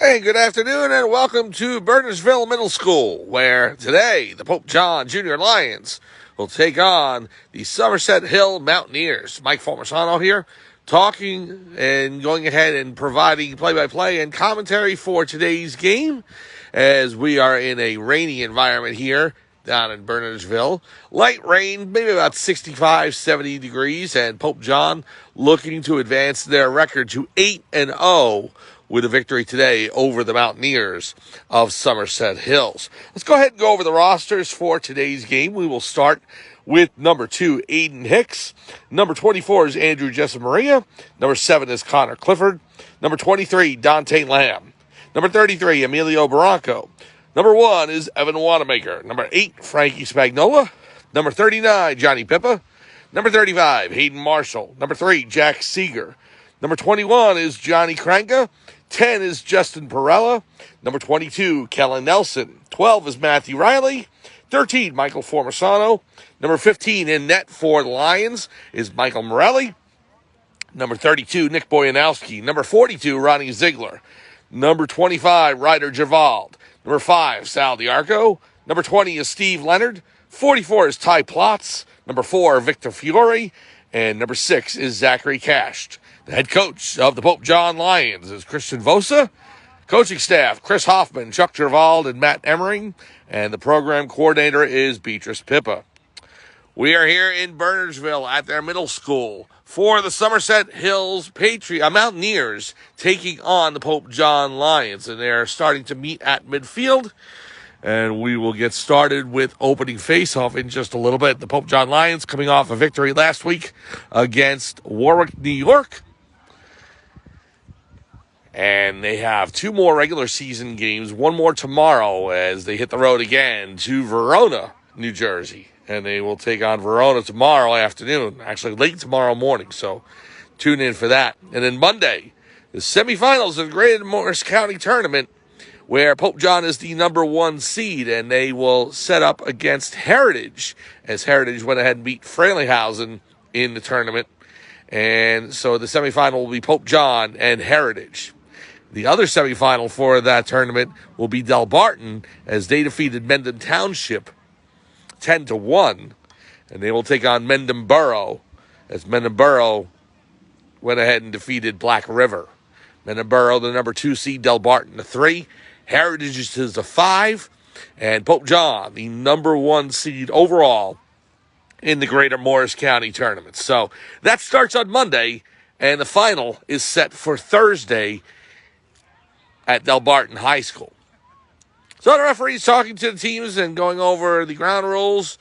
Hey, good afternoon, and welcome to Bernardsville Middle School, where today the Pope John Junior Lions will take on the Somerset Hill Mountaineers. Mike Formasano here, talking and going ahead and providing play-by-play and commentary for today's game, as we are in a rainy environment here down in Bernardsville. Light rain, maybe about 65, 70 degrees, and Pope John looking to advance their record to 8-0 with a victory today over the Mountaineers of Somerset Hills. Let's go ahead and go over the rosters for today's game. We will start with number 2, Aiden Hicks. Number 24 is Andrew Jessamaria. Number 7 is Connor Clifford. Number 23, Dante Lamb. Number 33, Emilio Barranco. Number 1 is Evan Wanamaker. Number 8, Frankie Spagnola. Number 39, Johnny Pippa. Number 35, Hayden Marshall. Number 3, Jack Seeger. Number 21 is Johnny Kranka. 10 is Justin Perella. Number 22, Kellen Nelson. 12 is Matthew Riley. 13, Michael Formasano. Number 15 in net for the Lions is Michael Morelli. Number 32, Nick Boyanowski. Number 42, Ronnie Ziegler. Number 25, Ryder Javald. Number 5, Sal Diarco. Number 20 is Steve Leonard. 44 is Ty Plotz. Number 4, Victor Fiore. And number 6 is Zachary Cashed. The head coach of the Pope John Lions is Christian Vosa. Coaching staff, Chris Hoffman, Chuck Gervald, and Matt Emmering. And the program coordinator is Beatrice Pippa. We are here in Bernardsville at their middle school for the Somerset Hills Mountaineers taking on the Pope John Lions. And they're starting to meet at midfield. And we will get started with opening face-off in just a little bit. The Pope John Lions coming off a victory last week against Warwick, New York. And they have 2 more regular season games, 1 more tomorrow as they hit the road again to Verona, New Jersey. And they will take on Verona tomorrow afternoon, actually late tomorrow morning. So tune in for that. And then Monday, the semifinals of the Greater Morris County Tournament, where Pope John is the number 1 seed, and they will set up against Heritage, as Heritage went ahead and beat Fraleyhausen in the tournament. And so the semifinal will be Pope John and Heritage. The other semifinal for that tournament will be Delbarton, as they defeated Mendham Township 10-1, and they will take on Mendham Borough, as Mendham Borough went ahead and defeated Black River. Mendham Borough, the number 2 seed, Delbarton, the 3. Heritage is the 5, and Pope John, the number 1 seed overall in the Greater Morris County Tournament. So that starts on Monday, and the final is set for Thursday at Delbarton High School. So the referee's talking to the teams and going over the ground rules.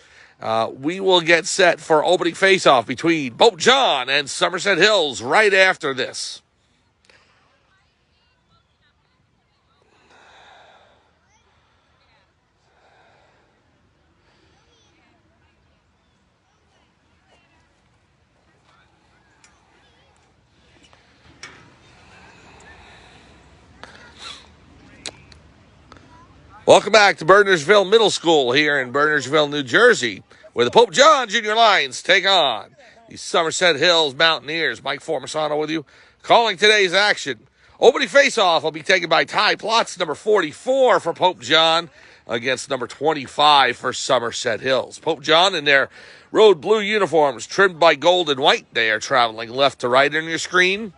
We will get set for opening face-off between Pope John and Somerset Hills right after this. Welcome back to Bernardsville Middle School here in Bernardsville, New Jersey, where the Pope John Junior Lions take on the Somerset Hills Mountaineers. Mike Formasano with you, calling today's action. Opening face-off will be taken by Ty Plotz, number 44 for Pope John, against number 25 for Somerset Hills. Pope John in their road blue uniforms trimmed by gold and white. They are traveling left to right on your screen.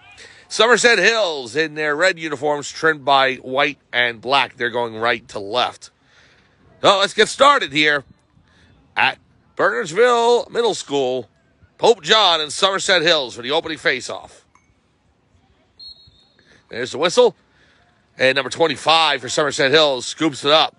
Somerset Hills in their red uniforms trimmed by white and black. They're going right to left. So let's get started here at Bernardsville Middle School. Pope John and Somerset Hills for the opening face-off. There's the whistle. And number 25 for Somerset Hills scoops it up.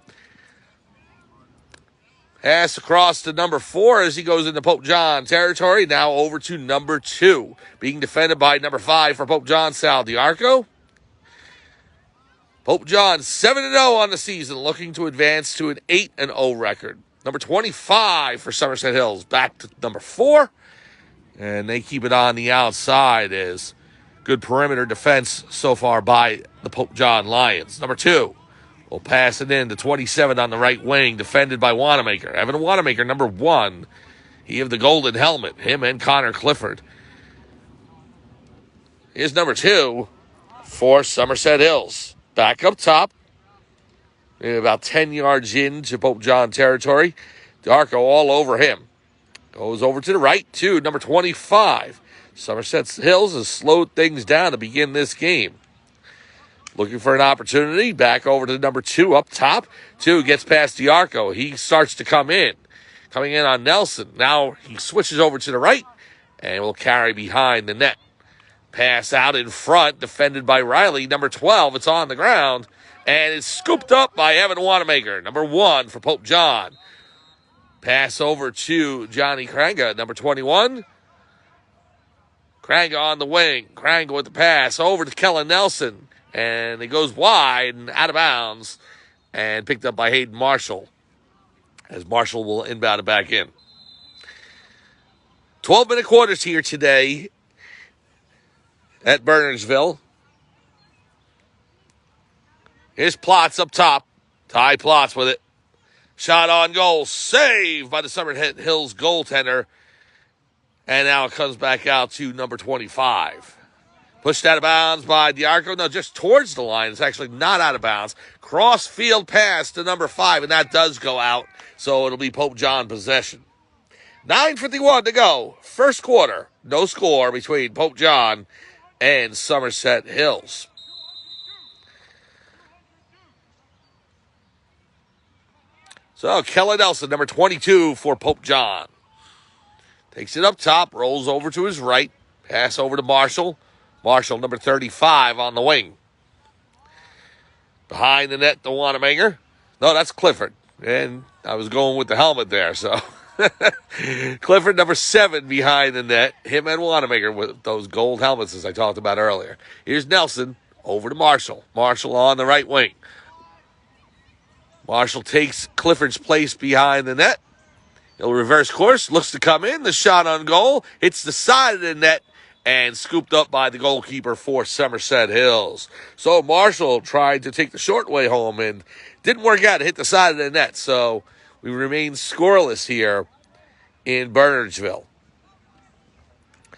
Pass across to number 4 as he goes into Pope John territory. Now over to number 2. Being defended by number 5 for Pope John, Sal Diarco. Pope John 7-0 on the season, looking to advance to an 8-0 record. Number 25 for Somerset Hills, back to number 4. And they keep it on the outside as good perimeter defense so far by the Pope John Lions. Number 2. Will pass it in to 27 on the right wing, defended by Wanamaker. Evan Wanamaker, number 1. He of the golden helmet, him and Connor Clifford. Here's number 2 for Somerset Hills. Back up top. About 10 yards into Pope John territory. D'Arco all over him. Goes over to the right to number 25. Somerset Hills has slowed things down to begin this game. Looking for an opportunity. Back over to number 2 up top. 2 gets past D'Arco. He starts to come in. Coming in on Nelson. Now he switches over to the right and will carry behind the net. Pass out in front, defended by Riley. Number 12, it's on the ground. And it's scooped up by Evan Wanamaker. Number 1 for Pope John. Pass over to Johnny Kranga, number 21. Kranga on the wing. Kranga with the pass over to Kellen Nelson. And it goes wide and out of bounds. And picked up by Hayden Marshall. As Marshall will inbound it back in. 12-minute quarters here today at Bernardsville. Here's Plotz up top. Ty Plotz with it. Shot on goal. Saved by the Somerset Hills goaltender. And now it comes back out to number 25. Pushed out of bounds by D'Arco. No, just towards the line. It's actually not out of bounds. Cross field pass to number 5, and that does go out. So it'll be Pope John possession. 9:51 to go. First quarter. No score between Pope John and Somerset Hills. So, Kellen Nelson, number 22 for Pope John. Takes it up top, rolls over to his right. Pass over to Marshall. Marshall, number 35, on the wing. Behind the net, the Wanamaker. No, that's Clifford. And I was going with the helmet there, so. Clifford, number 7, behind the net. Him and Wanamaker with those gold helmets, as I talked about earlier. Here's Nelson, over to Marshall. Marshall on the right wing. Marshall takes Clifford's place behind the net. He'll reverse course, looks to come in. The shot on goal hits the side of the net and scooped up by the goalkeeper for Somerset Hills. So Marshall tried to take the short way home and didn't work out. It hit the side of the net. So we remain scoreless here in Bernardsville.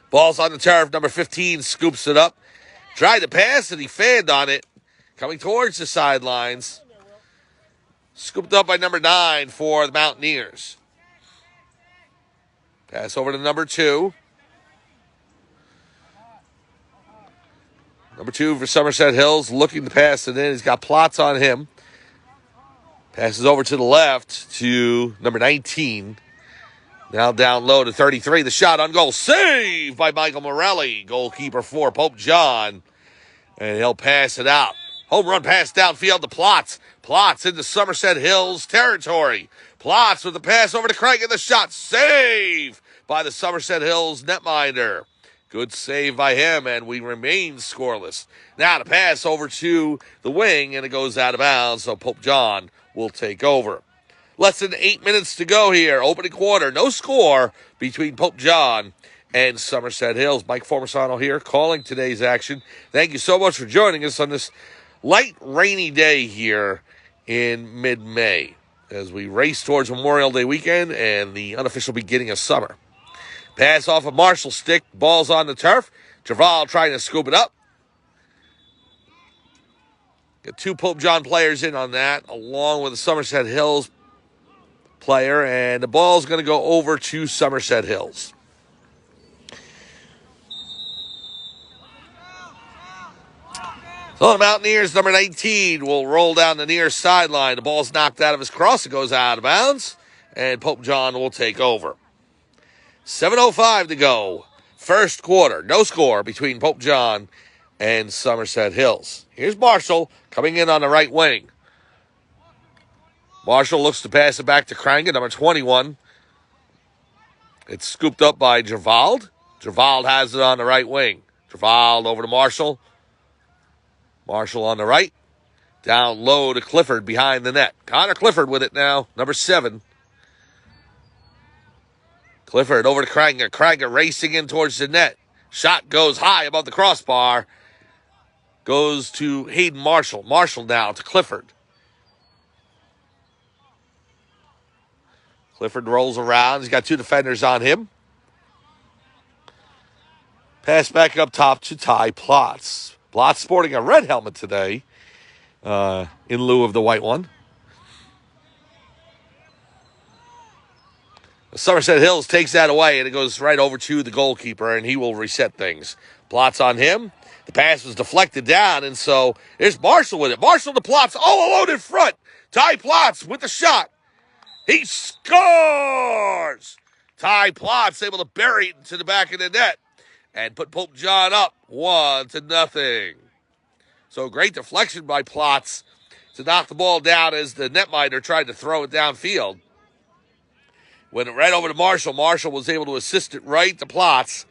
Ball's on the turf. Number 15 scoops it up. Tried to pass and he fanned on it. Coming towards the sidelines. Scooped up by number 9 for the Mountaineers. Pass over to number 2. Number 2 for Somerset Hills, looking to pass it in. He's got Plotz on him. Passes over to the left to number 19. Now down low to 33. The shot on goal. Saved by Michael Morelli, goalkeeper for Pope John. And he'll pass it out. Home run pass downfield to Plotz. Plotz into Somerset Hills territory. Plotz with the pass over to Craig and the shot. Save by the Somerset Hills netminder. Good save by him, and we remain scoreless. Now the pass over to the wing, and it goes out of bounds, so Pope John will take over. Less than 8 minutes to go here. Opening quarter. No score between Pope John and Somerset Hills. Mike Formisano here calling today's action. Thank you so much for joining us on this light, rainy day here in mid-May as we race towards Memorial Day weekend and the unofficial beginning of summer. Pass off a Marshall stick. Ball's on the turf. Traval trying to scoop it up. Got 2 Pope John players in on that, along with the Somerset Hills player, and the ball's going to go over to Somerset Hills. So the Mountaineers, number 19, will roll down the near sideline. The ball's knocked out of his cross. It goes out of bounds, and Pope John will take over. 7:05 to go. First quarter. No score between Pope John and Somerset Hills. Here's Marshall coming in on the right wing. Marshall looks to pass it back to Kranga, number 21. It's scooped up by Gervald. Gervald has it on the right wing. Gervald over to Marshall. Marshall on the right. Down low to Clifford behind the net. Connor Clifford with it now, number 7. Clifford over to Kranga. Kranga racing in towards the net. Shot goes high above the crossbar. Goes to Hayden Marshall. Marshall now to Clifford. Clifford rolls around. He's got 2 defenders on him. Pass back up top to Ty Plotz. Plotz sporting a red helmet today. in lieu of the white one. Somerset Hills takes that away, and it goes right over to the goalkeeper, and he will reset things. Plots on him. The pass was deflected down, and so there's Marshall with it. Marshall to Plots, all alone in front. Ty Plots with the shot. He scores! Ty Plots able to bury it into the back of the net and put Pope John up 1-0. So great deflection by Plots to knock the ball down as the netminder tried to throw it downfield. Went right over to Marshall. Marshall was able to assist it right to Plots.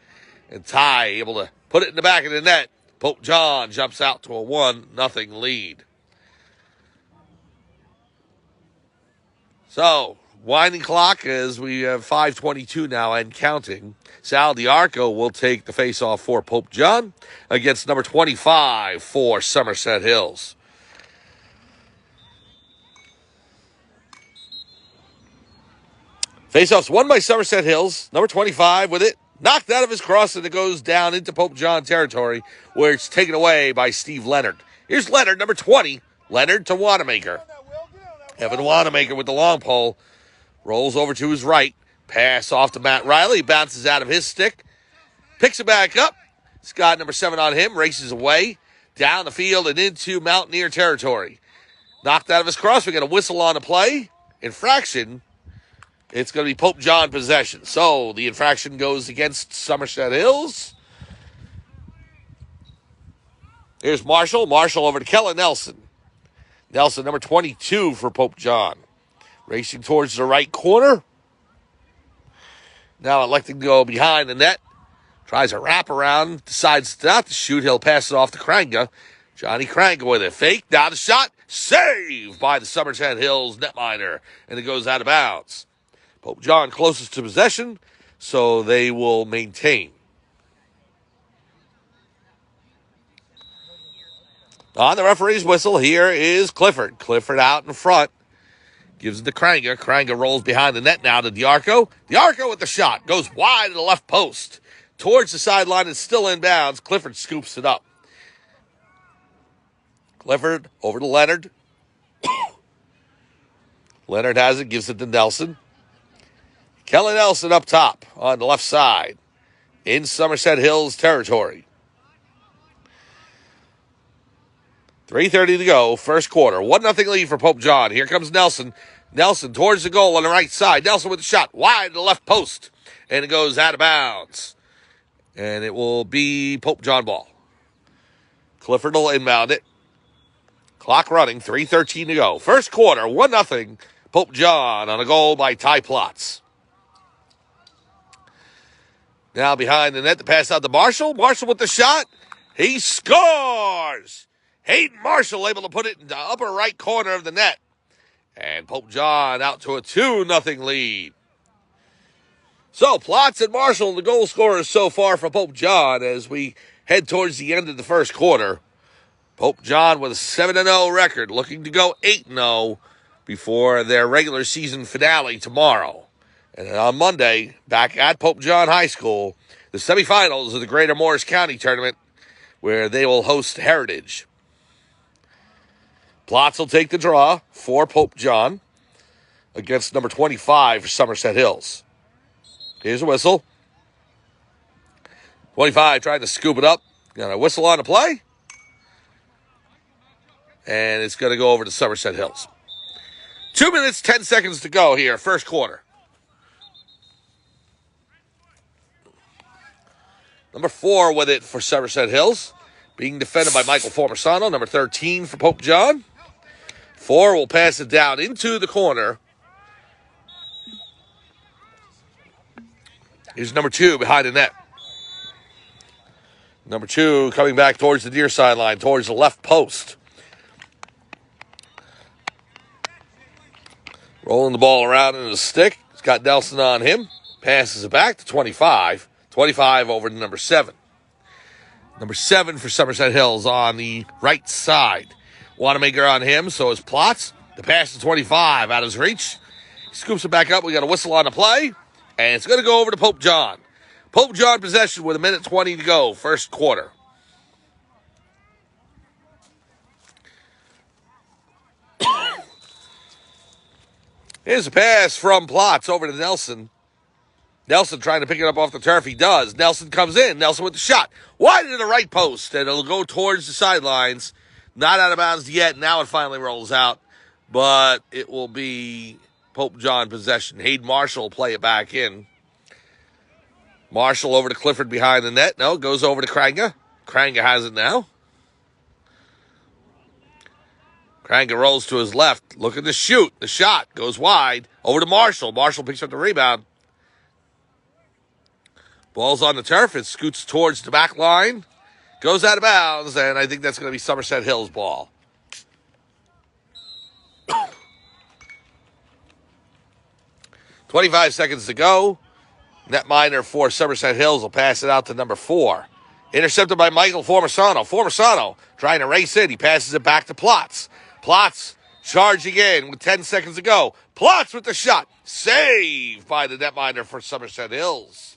And Ty able to put it in the back of the net. Pope John jumps out to a 1-0 lead. So, winding clock as we have 5:22 now and counting. Sal Diarco will take the face-off for Pope John against number 25 for Somerset Hills. Face-off's won by Somerset Hills. Number 25 with it. Knocked out of his cross, and it goes down into Pope John territory, where it's taken away by Steve Leonard. Here's Leonard, number 20. Leonard to Wanamaker. Evan Wanamaker with the long pole. Rolls over to his right. Pass off to Matt Riley. Bounces out of his stick. Picks it back up. It's got number 7 on him. Races away. Down the field and into Mountaineer territory. Knocked out of his cross. We got a whistle on the play. Infraction. It's going to be Pope John possession. So the infraction goes against Somerset Hills. Here's Marshall. Marshall over to Kellen Nelson. Nelson, number 22 for Pope John. Racing towards the right corner. Now electing to go behind the net. Tries a wraparound. Decides not to shoot. He'll pass it off to Kranga. Johnny Kranga with it. Fake. Now the shot. Saved by the Somerset Hills netminder. And it goes out of bounds. Pope John closest to possession, so they will maintain. On the referee's whistle, here is Clifford. Clifford out in front. Gives it to Kranga. Kranga rolls behind the net now to Diarco. Diarco with the shot. Goes wide to the left post. Towards the sideline. It's still inbounds. Clifford scoops it up. Clifford over to Leonard. Leonard has it. Gives it to Nelson. Kelly Nelson up top on the left side in Somerset Hills territory. 3:30 to go, first quarter. 1-0 lead for Pope John. Here comes Nelson. Nelson towards the goal on the right side. Nelson with the shot wide to the left post. And it goes out of bounds. And it will be Pope John ball. Clifford will inbound it. Clock running, 3:13 to go. First quarter, 1-0. Pope John on a goal by Ty Plots. Now behind the net, the pass out to Marshall. Marshall with the shot. He scores! Hayden Marshall able to put it in the upper right corner of the net. And Pope John out to a 2-0 lead. So, Plots and Marshall, the goal scorers so far for Pope John as we head towards the end of the first quarter. Pope John with a 7-0 record, looking to go 8-0 before their regular season finale tomorrow. And then on Monday, back at Pope John High School, the semifinals of the Greater Morris County Tournament, where they will host Heritage. Plots will take the draw for Pope John against number 25 for Somerset Hills. Here's a whistle. 25 trying to scoop it up. Got a whistle on the play. And it's going to go over to Somerset Hills. 2 minutes, 10 seconds to go here, first quarter. Number 4 with it for Somerset Hills. Being defended by Michael Formasano. Number 13 for Pope John. 4 will pass it down into the corner. Here's number 2 behind the net. Number 2 coming back towards the near sideline, towards the left post. Rolling the ball around in his stick. He's got Nelson on him. Passes it back to 25. 25 over to number 7. Number 7 for Somerset Hills on the right side. Wanamaker on him, so is Plots. The pass to 25 out of his reach. He scoops it back up. We got a whistle on the play. And it's going to go over to Pope John. Pope John possession with 1:20 to go, first quarter. Here's a pass from Plotz over to Nelson. Nelson trying to pick it up off the turf. He does. Nelson comes in. Nelson with the shot. Wide into the right post, and it'll go towards the sidelines. Not out of bounds yet. Now it finally rolls out, but it will be Pope John possession. Hayden Marshall will play it back in. Marshall over to Clifford behind the net. No, goes over to Kranga. Kranga has it now. Kranga rolls to his left, looking to shoot. The shot goes wide. Over to Marshall. Marshall picks up the rebound. Ball's on the turf. It scoots towards the back line. Goes out of bounds, and I think that's going to be Somerset Hill's ball. .25 seconds to go. Netminder for Somerset Hills will pass it out to number 4. Intercepted by Michael Formisano. Formisano trying to race in. He passes it back to Plotz. Plotz charging in with 10 seconds to go. Plotz with the shot. Saved by the netminder for Somerset Hills.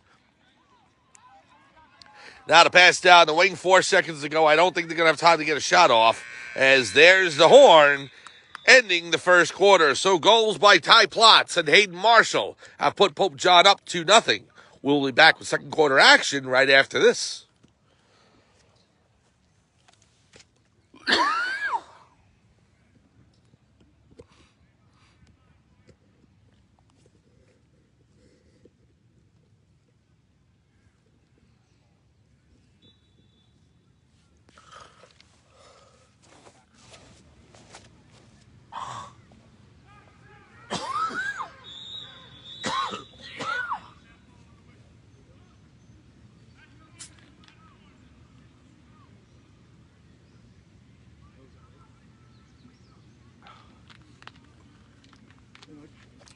Now to pass down the wing 4 seconds to go. I don't think they're going to have time to get a shot off, as there's the horn ending the first quarter. So goals by Ty Plotz and Hayden Marshall have put Pope John up 2-0. We'll be back with second quarter action right after this.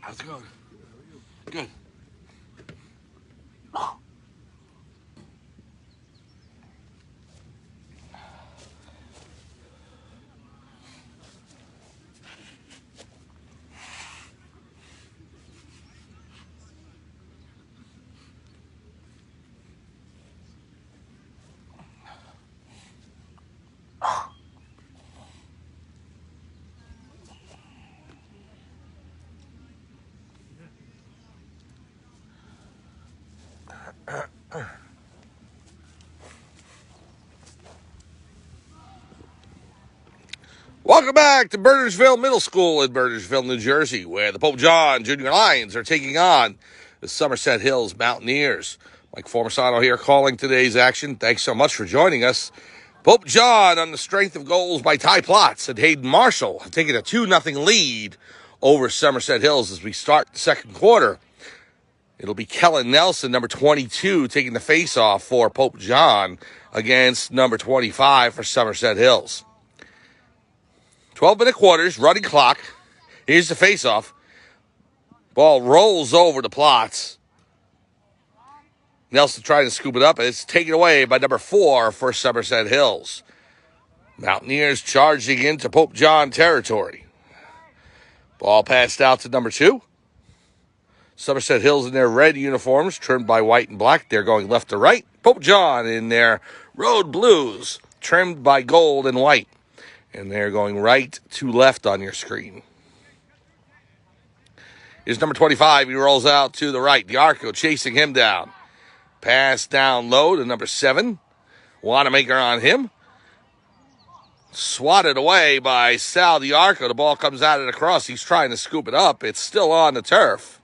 How's it going? Good. Welcome back to Bernardsville Middle School in Bernardsville, New Jersey, where the Pope John Junior Lions are taking on the Somerset Hills Mountaineers. Mike Formisano here calling today's action. Thanks so much for joining us. Pope John, on the strength of goals by Ty Plotz and Hayden Marshall, have taken a 2-0 lead over Somerset Hills as we start the second quarter. It'll be Kellen Nelson, number 22, taking the face-off for Pope John against number 25 for Somerset Hills. 12-minute quarters, running clock. Here's the face-off. Ball rolls over to Plotz. Nelson trying to scoop it up, and it's taken away by number 4 for Somerset Hills. Mountaineers charging into Pope John territory. Ball passed out to number 2. Somerset Hills in their red uniforms, trimmed by white and black. They're going left to right. Pope John in their road blues, trimmed by gold and white. And they're going right to left on your screen. Here's number 25. He rolls out to the right. Diarco chasing him down. Pass down low to number 7. Wanamaker on him. Swatted away by Sal Diarco. The ball comes out and across. He's trying to scoop it up. It's still on the turf.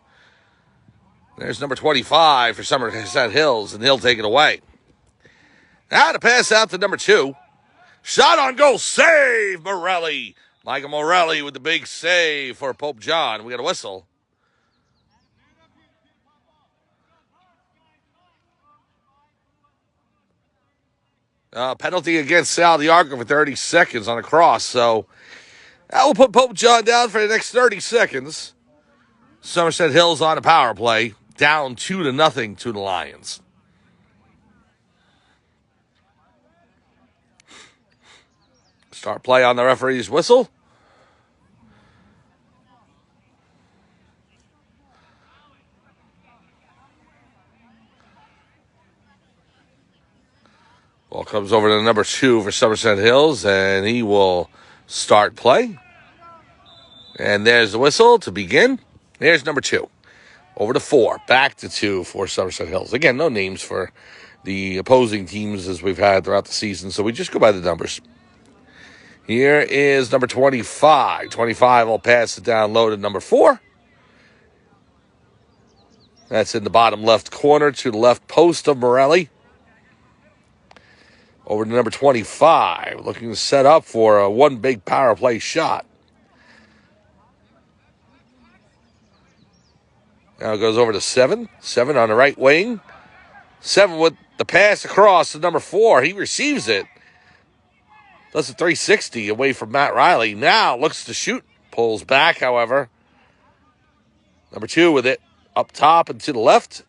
There's number 25 for Somerset Hills, and he'll take it away. Now to pass out to number 2. Shot on goal, save, Morelli. Michael Morelli with the big save for Pope John. We got a whistle. Penalty against Sal Diarco for 30 seconds on a cross. So that will put Pope John down for the next 30 seconds. Somerset Hills on a power play, down 2-0 to the Lions. Start play on the referee's whistle. Ball comes over to number 2 for Somerset Hills, and he will start play. And there's the whistle to begin. There's number 2. Over to 4. Back to 2 for Somerset Hills. Again, no names for the opposing teams as we've had throughout the season, so we just go by the numbers. Here is number 25. 25 will pass it down low to number 4. That's in the bottom left corner to the left post of Morelli. Over to number 25, looking to set up for a one big power play shot. Now it goes over to 7. 7 on the right wing. 7 with the pass across to number 4. He receives it. Does a 360 away from Matt Riley. Now looks to shoot. Pulls back, however. Number 2 with it. Up top and to the left.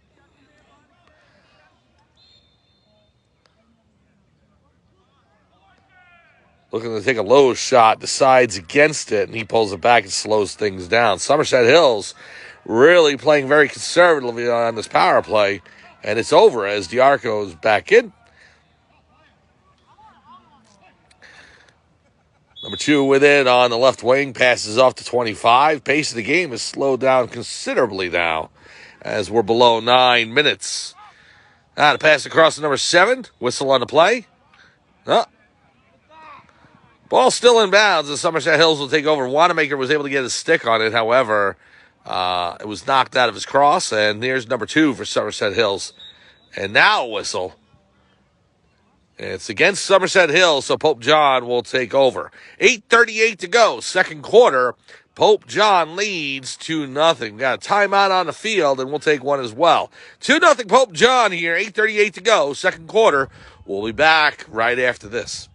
Looking to take a low shot. Decides against it. And he pulls it back and slows things down. Somerset Hills really playing very conservatively on this power play. And it's over as Diarco's back in. Number 2 with it on the left wing. Passes off to 25. Pace of the game has slowed down considerably now as we're below 9 minutes. Now to pass across to number 7. Whistle on the play. Ball still in bounds, and Somerset Hills will take over. Wanamaker was able to get his stick on it. However, it was knocked out of his cross, and here's number 2 for Somerset Hills. And now a whistle. It's against Somerset Hills, so Pope John will take over. 8:38 to go, second quarter. Pope John leads 2-0. Got a timeout on the field, and we'll take one as well. 2-0 Pope John here, 8:38 to go, second quarter. We'll be back right after this.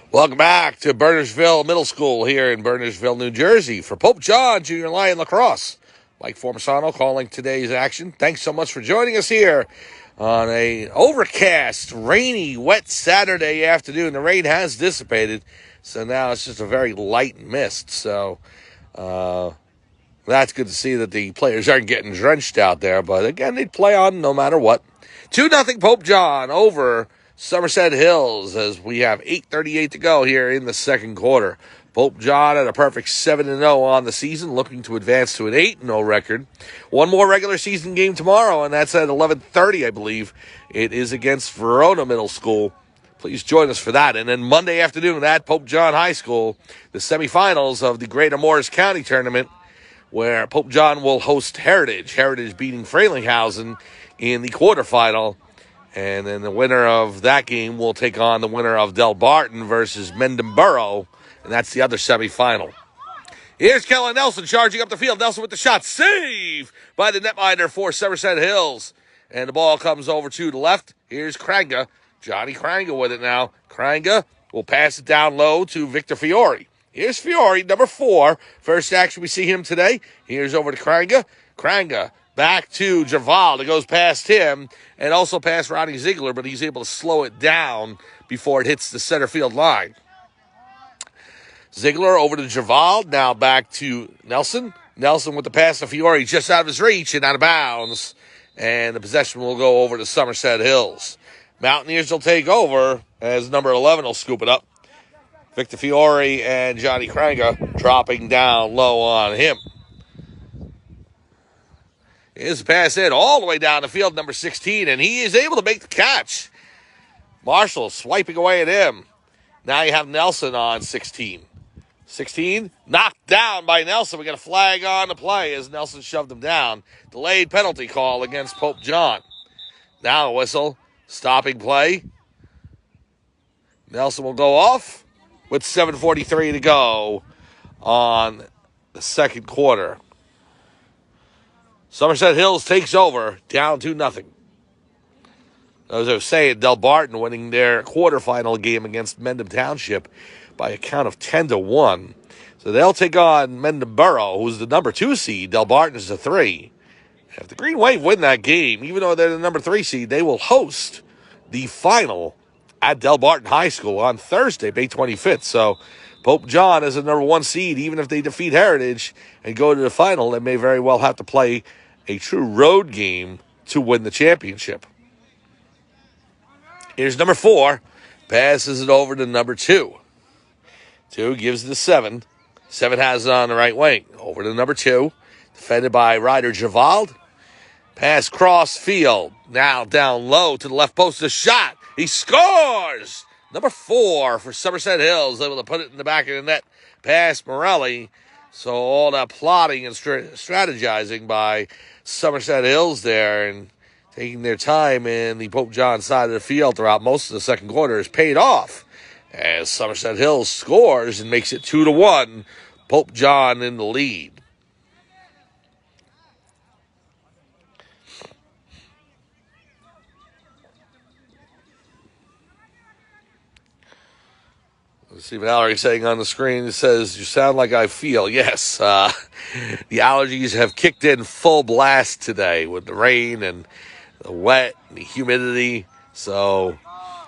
Welcome back to Bernardsville Middle School here in Bernardsville, New Jersey for Pope John Junior Lion Lacrosse. Mike Formasano calling today's action. Thanks so much for joining us here on a overcast, rainy, wet Saturday afternoon. The rain has dissipated, so now it's just a very light mist. So that's good to see that the players aren't getting drenched out there. But again, they'd play on no matter what. 2-0 Pope John over Somerset Hills as we have 8:38 to go here in the second quarter. Pope John at a perfect 7-0 on the season, looking to advance to an 8-0 record. One more regular season game tomorrow, and that's at 11:30, I believe. It is against Verona Middle School. Please join us for that. And then Monday afternoon at Pope John High School, the semifinals of the Greater Morris County Tournament, where Pope John will host Heritage. Heritage beating Frelinghausen in the quarterfinal. And then the winner of that game will take on the winner of Del Barton versus Mendenborough, and that's the other semifinal. Here's Kellen Nelson charging up the field. Nelson with the shot. Save by the netminder for Somerset Hills. And the ball comes over to the left. Here's Kranga. Johnny Kranga with it now. Kranga will pass it down low to Victor Fiore. Here's Fiore, number 4. First action we see him today. Here's over to Kranga. Kranga back to Javal. It goes past him and also past Ronnie Ziegler, but he's able to slow it down before it hits the center field line. Ziegler over to Javal. Now back to Nelson. Nelson with the pass to Fiore just out of his reach and out of bounds. And the possession will go over to Somerset Hills. Mountaineers will take over as number 11 will scoop it up. Victor Fiore and Johnny Kranga dropping down low on him. His pass in all the way down the field, number 16, and he is able to make the catch. Marshall swiping away at him. Now you have Nelson on 16. 16, knocked down by Nelson. We got a flag on the play as Nelson shoved him down. Delayed penalty call against Pope John. Now a whistle, stopping play. Nelson will go off with 7:43 to go on the second quarter. Somerset Hills takes over, down 2-0. As I was saying, Del Barton winning their quarterfinal game against Mendham Township by a count of 10-1. So they'll take on Mendham Borough, who's the number 2 seed. Del Barton is the 3. If the Green Wave win that game, even though they're the number 3 seed, they will host the final at Del Barton High School on Thursday, May 25th. So Pope John is the number 1 seed. Even if they defeat Heritage and go to the final, they may very well have to play a true road game to win the championship. Here's number 4. Passes it over to number 2. 2 gives it to 7. 7 has it on the right wing. Over to number 2. Defended by Ryder Javald. Pass cross field. Now down low to the left post. A shot. He scores! Number 4 for Somerset Hills. Able to put it in the back of the net. Past Morelli. So all that plotting and strategizing by Somerset Hills there and taking their time in the Pope John side of the field throughout most of the second quarter has paid off as Somerset Hills scores and makes it 2-1. Pope John in the lead. Let's see what Valerie's saying on the screen. It says, "You sound like I feel." Yes, the allergies have kicked in full blast today with the rain and the wet and the humidity. So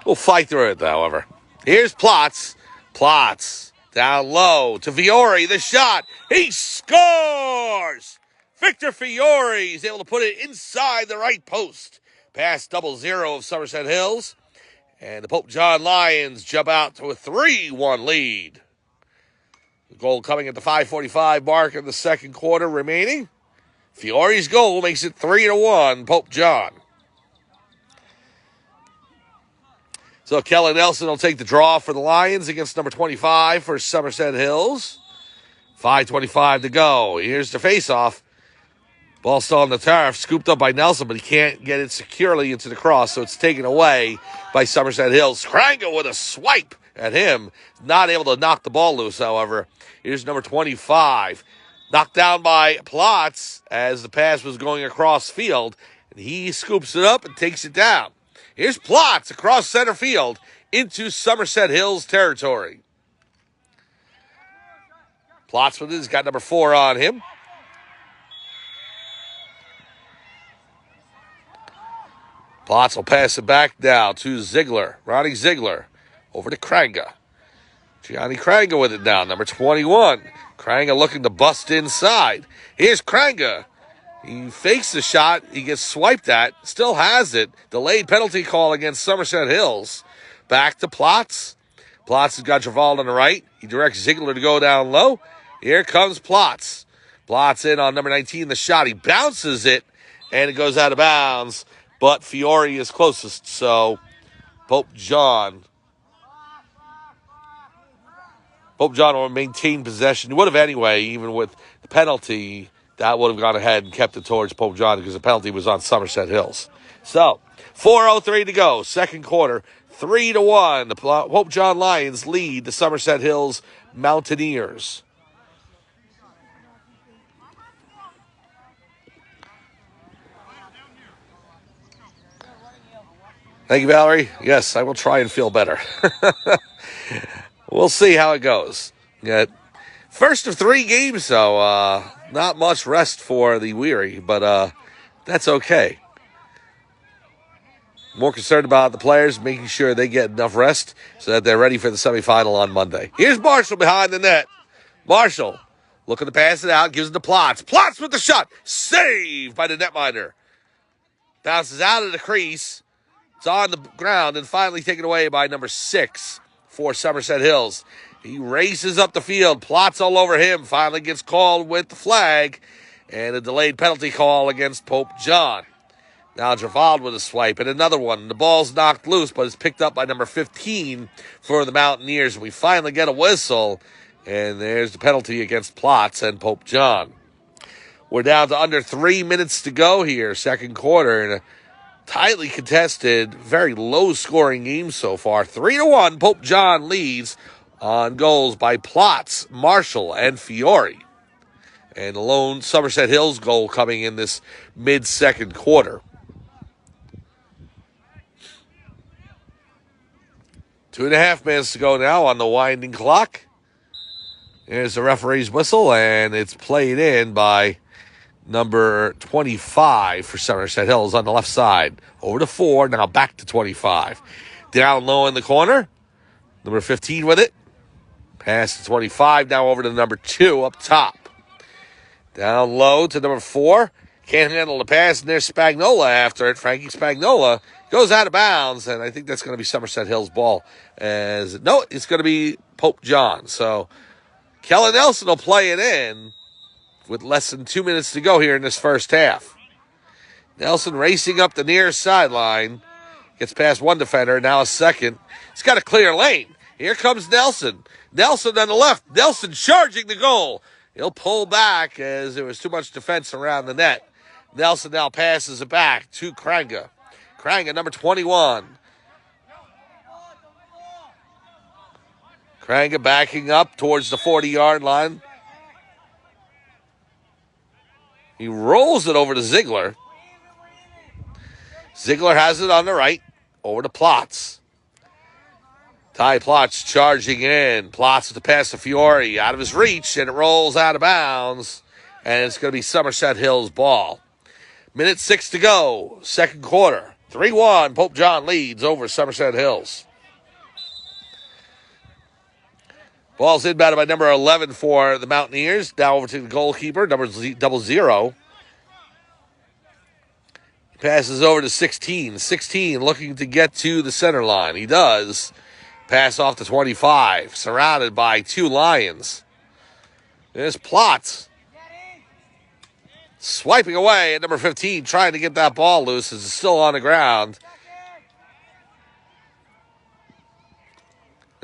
we'll fight through it, however. Here's Plotz. Plotz down low to Fiore. The shot. He scores! Victor Fiore is able to put it inside the right post. Past 0-0 of Somerset Hills. And the Pope John Lions jump out to a 3-1 lead. The goal coming at the 5:45 mark of the second quarter remaining. Fiore's goal makes it 3-1, Pope John. So Kelly Nelson will take the draw for the Lions against number 25 for Somerset Hills. 5:25 to go. Here's the faceoff. Ball still on the turf, scooped up by Nelson, but he can't get it securely into the cross, so it's taken away by Somerset Hills. Kranga with a swipe at him. Not able to knock the ball loose, however. Here's number 25. Knocked down by Plotz as the pass was going across field, and he scoops it up and takes it down. Here's Plotz across center field into Somerset Hills territory. Plotz with it, he's got number 4 on him. Plotz will pass it back now to Ziegler. Ronnie Ziegler over to Kranga. Gianni Kranga with it now, number 21. Kranga looking to bust inside. Here's Kranga. He fakes the shot. He gets swiped at. Still has it. Delayed penalty call against Somerset Hills. Back to Plotz. Plotz has got Javald on the right. He directs Ziegler to go down low. Here comes Plotz. Plotz in on number 19. The shot. He bounces it, and it goes out of bounds. But Fiore is closest, so Pope John will maintain possession. He would have anyway, even with the penalty. That would have gone ahead and kept it towards Pope John because the penalty was on Somerset Hills. So, 4:03 to go, second quarter, 3-1. The Pope John Lions lead the Somerset Hills Mountaineers. Thank you, Valerie. Yes, I will try and feel better. We'll see how it goes. First of 3 games, though. Not much rest for the weary, but that's okay. More concerned about the players, making sure they get enough rest so that they're ready for the semifinal on Monday. Here's Marshall behind the net. Marshall looking to pass it out, gives it to Plotz. Plotz with the shot. Saved by the netminder. Bounces out of the crease. It's on the ground and finally taken away by number 6 for Somerset Hills. He races up the field. Plotz all over him. Finally gets called with the flag and a delayed penalty call against Pope John. Now Javald with a swipe and another one. The ball's knocked loose, but it's picked up by number 15 for the Mountaineers. We finally get a whistle, and there's the penalty against Plotz and Pope John. We're down to under 3 minutes to go here, second quarter, and a tightly contested, very low-scoring game so far. 3-1, Pope John leads on goals by Plotz, Marshall, and Fiore. And the lone Somerset Hills goal coming in this mid-second quarter. 2.5 minutes to go now on the winding clock. There's the referee's whistle, and it's played in by number 25 for Somerset Hills on the left side. Over to 4, now back to 25. Down low in the corner, number 15 with it. Pass to 25, now over to number 2 up top. Down low to number 4. Can't handle the pass, and there's Spagnola after it. Frankie Spagnola goes out of bounds, and I think that's going to be Somerset Hills' ball. It's going to be Pope John. So Kellen Nelson will play it in with less than 2 minutes to go here in this first half. Nelson racing up the near sideline. Gets past one defender, now a second. He's got a clear lane. Here comes Nelson. Nelson on the left. Nelson charging the goal. He'll pull back as there was too much defense around the net. Nelson now passes it back to Kranga. Kranga, number 21. Kranga backing up towards the 40-yard line. He rolls it over to Ziegler. Ziegler has it on the right. Over to Plotz. Ty Plotz charging in. Plotz with the pass to Fiore. Out of his reach, and it rolls out of bounds. And it's going to be Somerset Hills' ball. Minute 6 to go. Second quarter. 3-1. Pope John leads over Somerset Hills. Ball's inbounded by number 11 for the Mountaineers. Now over to the goalkeeper, number 00. Passes over to 16. 16 looking to get to the center line. He does. Pass off to 25. Surrounded by 2 Lions. There's Plotz. Swiping away at number 15, trying to get that ball loose as it's still on the ground.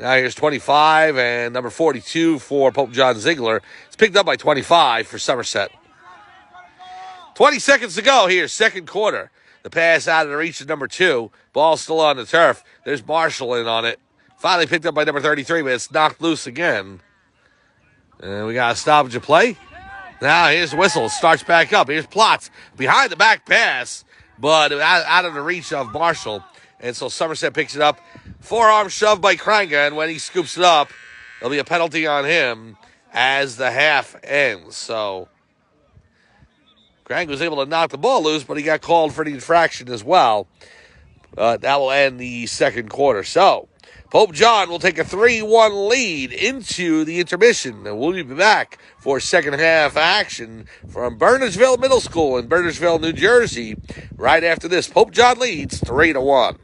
Now here's 25 and number 42 for Pope John Ziegler. It's picked up by 25 for Somerset. 20 seconds to go here, second quarter. The pass out of the reach of number 2. Ball still on the turf. There's Marshall in on it. Finally picked up by number 33, but it's knocked loose again. And we got a stoppage of play. Now here's the whistle. Starts back up. Here's Plotz. Behind the back pass, but out of the reach of Marshall. And so Somerset picks it up. Forearm shove by Kranga, and when he scoops it up, there'll be a penalty on him as the half ends. So Kranga was able to knock the ball loose, but he got called for the infraction as well. That will end the second quarter. So Pope John will take a 3-1 lead into the intermission, and we'll be back for second half action from Bernardsville Middle School in Bernardsville, New Jersey. Right after this, Pope John leads 3-1.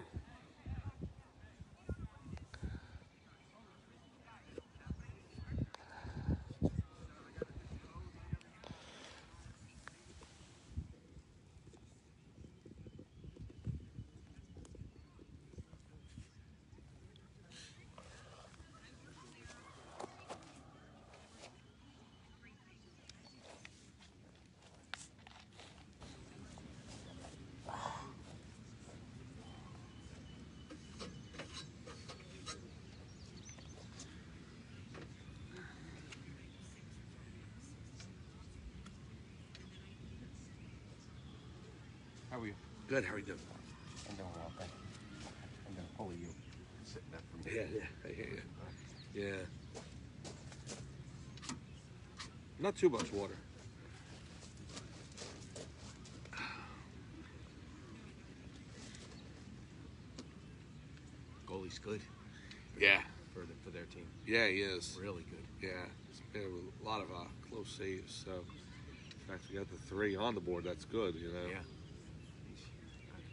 How are you? Good, how are you doing? I'm doing well, thank you. I'm going to pull you sitting up from Yeah, I hear you. Yeah. Not too much water. Goalie's good. Yeah. For their team. Yeah, he is. Really good. Yeah. It's been a lot of close saves, so in fact, we got the 3 on the board. That's good, you know? Yeah.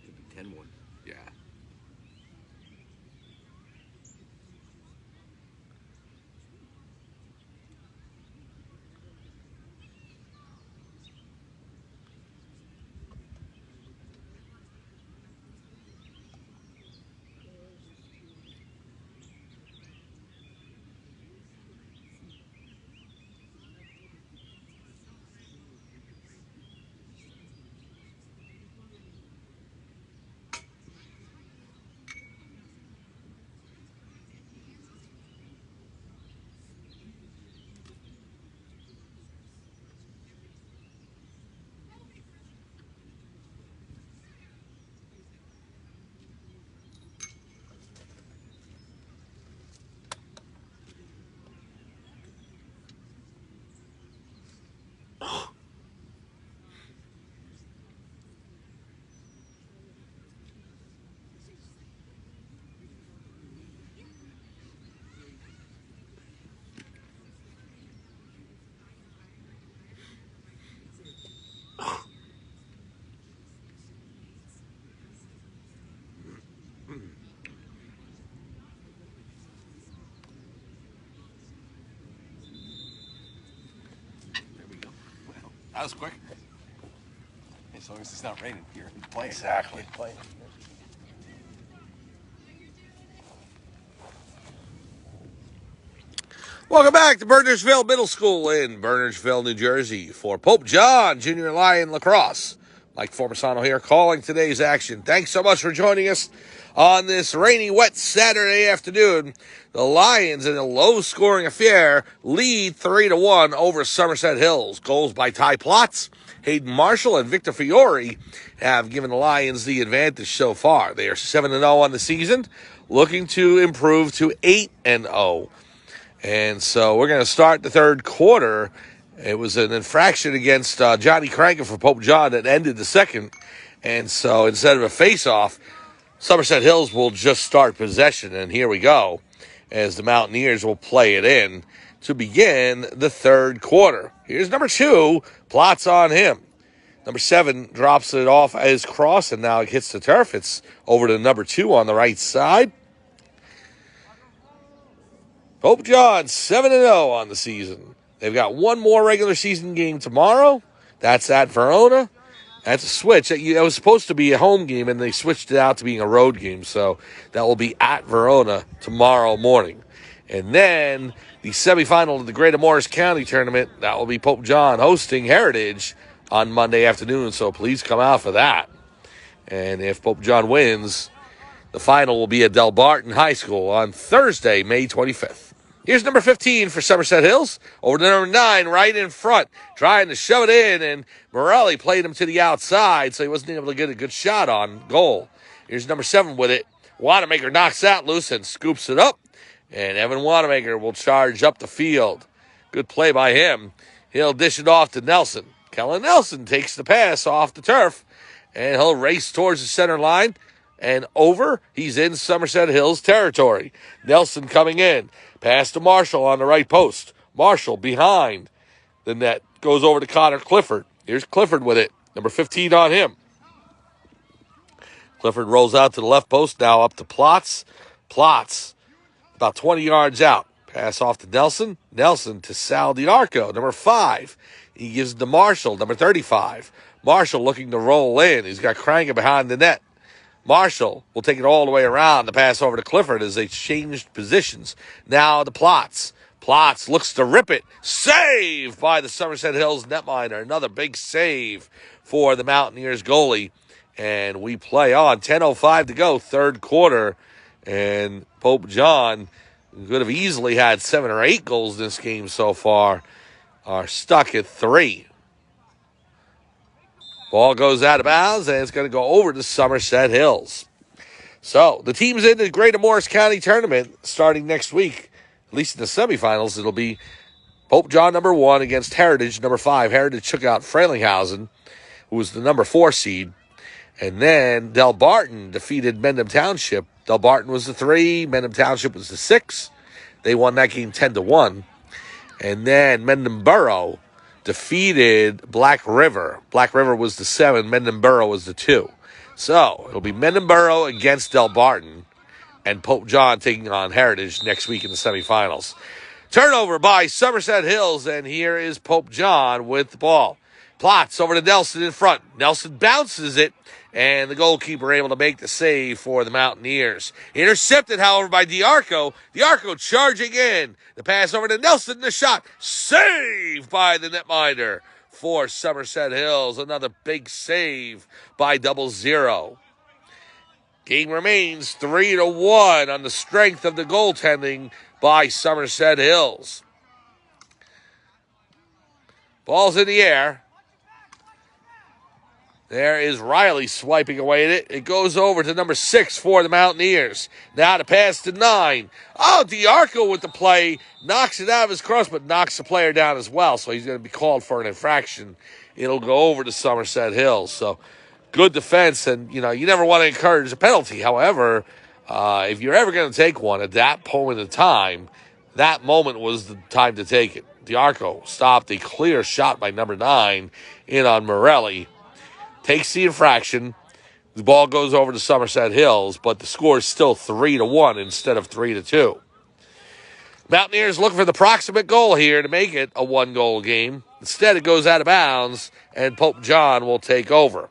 Could be 10-1. Yeah. That was quick. As long as it's not raining here, playing. Exactly. Playing. Welcome back to Bernardsville Middle School in Bernardsville, New Jersey for Pope John Junior Lion Lacrosse. Mike Formasano here calling today's action. Thanks so much for joining us on this rainy, wet Saturday afternoon. The Lions, in a low-scoring affair, lead 3-1 over Somerset Hills. Goals by Ty Plotz, Hayden Marshall, and Victor Fiore have given the Lions the advantage so far. They are 7-0 on the season, looking to improve to 8-0. And so we're going to start the third quarter. It was an infraction against Johnny Cranker for Pope John that ended the second. And so instead of a face-off, Somerset Hills will just start possession. And here we go, as the Mountaineers will play it in to begin the third quarter. Here's number 2, Plots on him. Number 7 drops it off as cross, and now it hits the turf. It's over to number 2 on the right side. Pope John 7-0 on the season. They've got one more regular season game tomorrow. That's at Verona. That's a switch. It was supposed to be a home game, and they switched it out to being a road game. So that will be at Verona tomorrow morning. And then the semifinal of the Greater Morris County Tournament, that will be Pope John hosting Heritage on Monday afternoon. So please come out for that. And if Pope John wins, the final will be at Del Barton High School on Thursday, May 25th. Here's number 15 for Somerset Hills. Over to number 9, right in front, trying to shove it in, and Morelli played him to the outside, so he wasn't able to get a good shot on goal. Here's number 7 with it. Wanamaker knocks that loose and scoops it up, and Evan Wanamaker will charge up the field. Good play by him. He'll dish it off to Nelson. Kellen Nelson takes the pass off the turf, and he'll race towards the center line. And over, he's in Somerset Hills territory. Nelson coming in. Pass to Marshall on the right post. Marshall behind the net. Goes over to Connor Clifford. Here's Clifford with it. Number 15 on him. Clifford rolls out to the left post. Now up to Plotz. Plotz about 20 yards out. Pass off to Nelson. Nelson to Sal DiArco, number 5. He gives it to Marshall, number 35. Marshall looking to roll in. He's got Cranker behind the net. Marshall will take it all the way around to pass over to Clifford as they changed positions. Now to Plotz. Plotz looks to rip it. Saved by the Somerset Hills netminder. Another big save for the Mountaineers goalie. And we play on. 10:05 to go, third quarter. And Pope John could have easily had 7 or 8 goals in this game so far. Are stuck at 3. Ball goes out of bounds, and it's going to go over to Somerset Hills. So, the teams in the Greater Morris County Tournament starting next week, at least in the semifinals, it'll be Pope John number 1 against Heritage number 5. Heritage took out Frailinghausen, who was the number 4 seed. And then Del Barton defeated Mendham Township. Del Barton was the 3, Mendham Township was the 6. They won that game 10-1. And then Mendham Borough defeated Black River. Black River was the 7. Mendham Borough was the 2. So it'll be Mendham Borough against Del Barton and Pope John taking on Heritage next week in the semifinals. Turnover by Somerset Hills, and here is Pope John with the ball. Plotz over to Nelson in front. Nelson bounces it, and the goalkeeper able to make the save for the Mountaineers. Intercepted, however, by DiArco. DiArco charging in. The pass over to Nelson, the shot. Saved by the netminder for Somerset Hills. Another big save by 0-0. Game remains 3-1 on the strength of the goaltending by Somerset Hills. Ball's in the air. There is Riley swiping away at it. It goes over to number 6 for the Mountaineers. Now to pass to 9. Oh, DiArco with the play. Knocks it out of his cross, but knocks the player down as well. So he's going to be called for an infraction. It'll go over to Somerset Hills. So good defense. And, you never want to encourage a penalty. However, if you're ever going to take one at that point in time, that moment was the time to take it. DiArco stopped a clear shot by number 9 in on Morelli. Takes the infraction. The ball goes over to Somerset Hills, but the score is still 3-1 instead of 3-2. Mountaineers looking for the proximate goal here to make it a one-goal game. Instead, it goes out of bounds, and Pope John will take over.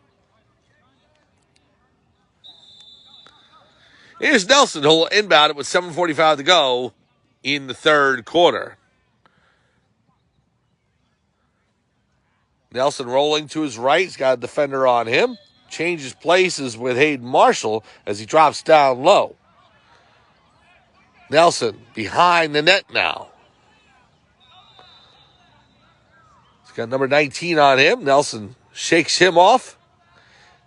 Here's Nelson, who'll inbound it with 7:45 to go in the third quarter. Nelson rolling to his right. He's got a defender on him. Changes places with Hayden Marshall as he drops down low. Nelson behind the net now. He's got number 19 on him. Nelson shakes him off.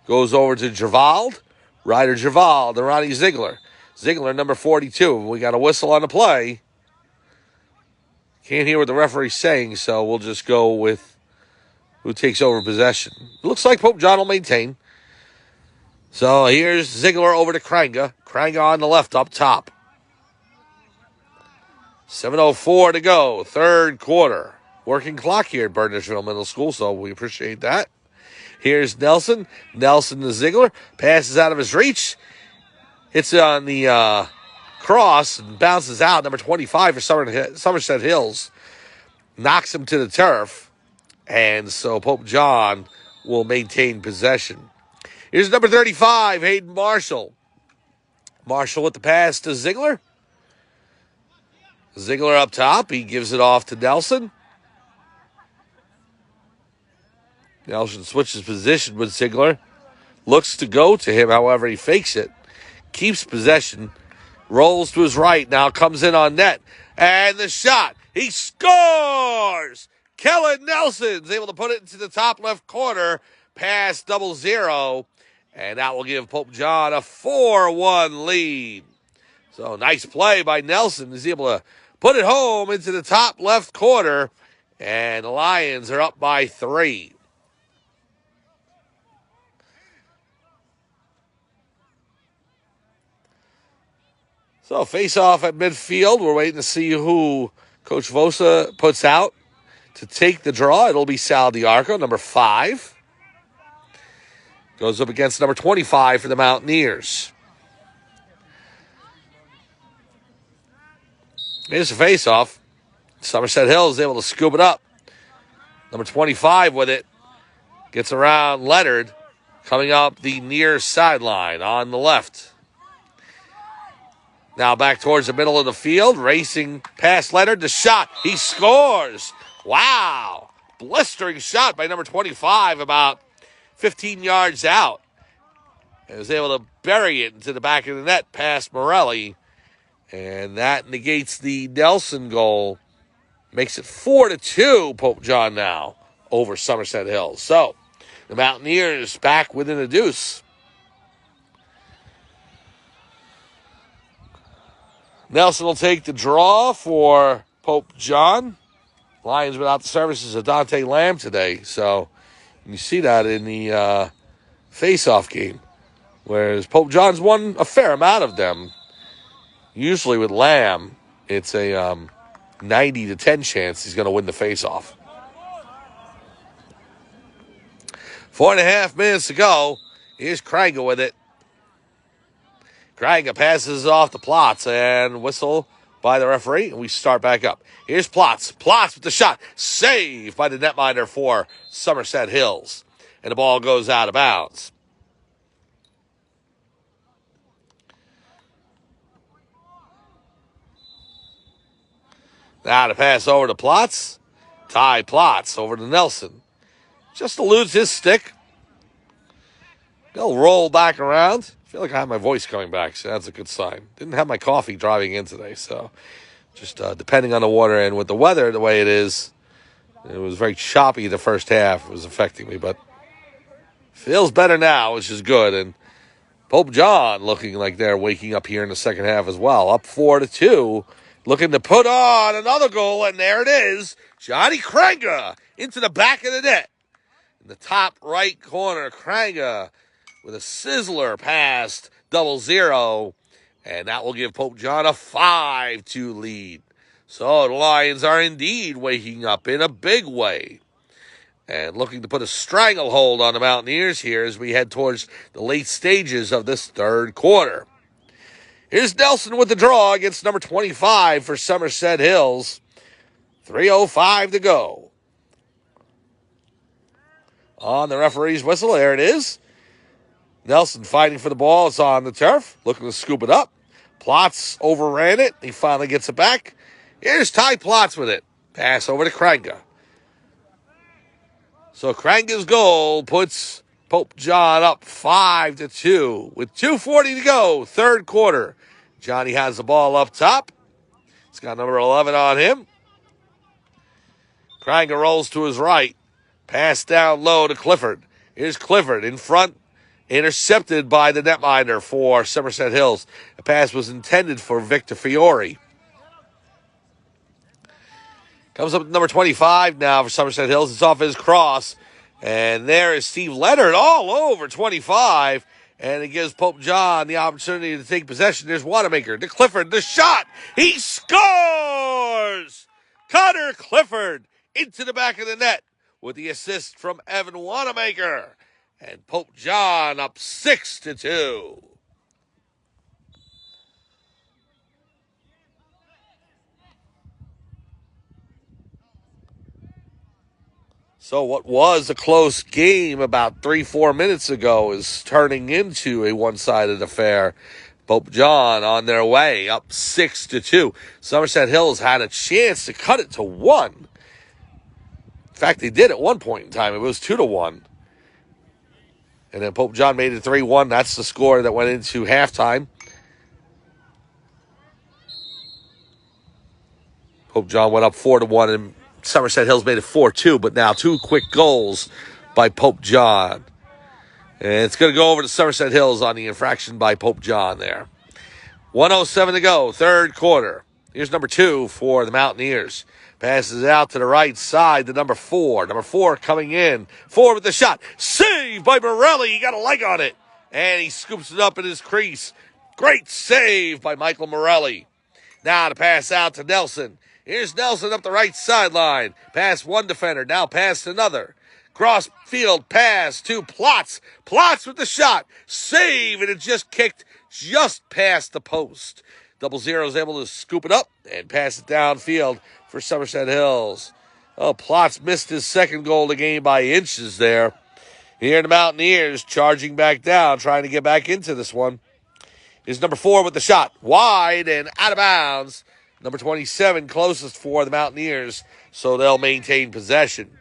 Goes over to Gervald. Ryder Gervald and Ronnie Ziegler. Ziegler, number 42. We got a whistle on the play. Can't hear what the referee's saying, so we'll just go with who takes over possession. It looks like Pope John will maintain. So here's Ziegler over to Kranga. Kranga on the left up top. 7:04 to go, third quarter. Working clock here at Bernardsville Middle School, so we appreciate that. Here's Nelson. Nelson to Ziegler. Passes out of his reach. Hits it on the cross and bounces out. Number 25 for Somerset Hills. Knocks him to the turf. And so Pope John will maintain possession. Here's number 35, Hayden Marshall. Marshall with the pass to Ziegler. Ziegler up top. He gives it off to Nelson. Nelson switches position with Ziegler. Looks to go to him, however, he fakes it. Keeps possession. Rolls to his right. Now comes in on net. And the shot. He scores! Kellen Nelson's able to put it into the top left corner. Past 0-0. And that will give Pope John a 4-1 lead. So nice play by Nelson. He's able to put it home into the top left corner. And the Lions are up by 3. So face-off at midfield. We're waiting to see who Coach Vosa puts out to take the draw. It'll be Sal Diarco, number 5. Goes up against number 25 for the Mountaineers. Here's a face-off. Somerset Hills is able to scoop it up. Number 25 with it. Gets around Leonard. Coming up the near sideline on the left. Now back towards the middle of the field. Racing past Leonard. The shot. He scores. Wow. Blistering shot by number 25 about 15 yards out. And was able to bury it into the back of the net past Morelli. And that negates the Nelson goal. Makes it 4-2, Pope John now, over Somerset Hills. So, the Mountaineers back within a deuce. Nelson will take the draw for Pope John. Lions without the services of Dante Lamb today. So, you see that in the face-off game. Whereas Pope John's won a fair amount of them. Usually with Lamb, it's a 90-10 chance he's going to win the face-off. 4.5 minutes to go. Here's Kranga with it. Kranga passes off to Plotz and whistle by the referee. And we start back up. Here's Plotz. Plotz with the shot. Saved by the netminder for Somerset Hills. And the ball goes out of bounds. Now to pass over to Plotz. Ty Plotz over to Nelson. Just eludes his stick. He'll roll back around. I feel like I have my voice coming back, so that's a good sign. Didn't have my coffee driving in today, so just depending on the water and with the weather the way it is, it was very choppy the first half. It was affecting me, but feels better now, which is good. And Pope John looking like they're waking up here in the second half as well. Up 4-2. Looking to put on another goal, and there it is. Johnny Kranga into the back of the net. In the top right corner, Kranga with a sizzler past 0-0. And that will give Pope John a 5-2 lead. So the Lions are indeed waking up in a big way. And looking to put a stranglehold on the Mountaineers here as we head towards the late stages of this third quarter. Here's Nelson with the draw against number 25 for Somerset Hills. 3:05 to go. On the referee's whistle, there it is. Nelson fighting for the ball. It's on the turf, looking to scoop it up. Plotz overran it. He finally gets it back. Here's Ty Plotz with it. Pass over to Kranga. So Kranga's goal puts Pope John up 5-2 with 2:40 to go, third quarter. Johnny has the ball up top. He's got number 11 on him. Kranga rolls to his right. Pass down low to Clifford. Here's Clifford in front. Intercepted by the netminder for Somerset Hills. The pass was intended for Victor Fiore. Comes up to number 25 now for Somerset Hills. It's off his cross. And there is Steve Leonard all over 25. And it gives Pope John the opportunity to take possession. There's Wanamaker to Clifford. The shot. He scores! Connor Clifford into the back of the net with the assist from Evan Wanamaker. And Pope John up 6-2. So what was a close game about 3-4 minutes ago is turning into a one-sided affair. Pope John on their way up 6-2. Somerset Hills had a chance to cut it to 1. In fact, they did at one point in time. It was 2-1. And then Pope John made it 3-1. That's the score that went into halftime. Pope John went up 4-1, and Somerset Hills made it 4-2. But now 2 quick goals by Pope John. And it's going to go over to Somerset Hills on the infraction by Pope John there. 1:07 to go, third quarter. Here's number 2 for the Mountaineers. Passes out to the right side to number 4. Number 4 coming in. 4 with the shot. Saved by Morelli. He got a leg on it. And he scoops it up in his crease. Great save by Michael Morelli. Now to pass out to Nelson. Here's Nelson up the right sideline. Past one defender. Now past another. Cross field pass to Plotz. Plotz with the shot. Save. And it just kicked just past the post. 00 is able to scoop it up and pass it downfield for Somerset Hills. Oh, Plotz missed his second goal of the game by inches there. Here the Mountaineers charging back down, trying to get back into this one. Here's number 4 with the shot. Wide and out of bounds. Number 27 closest for the Mountaineers, so they'll maintain possession.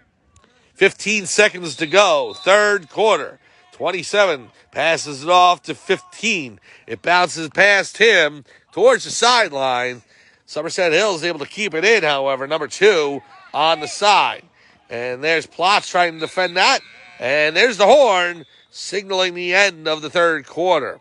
15 seconds to go, third quarter. 27 passes it off to 15. It bounces past him towards the sideline. Somerset Hills able to keep it in, however. Number 2 on the side. And there's Plotz trying to defend that. And there's the horn signaling the end of the third quarter.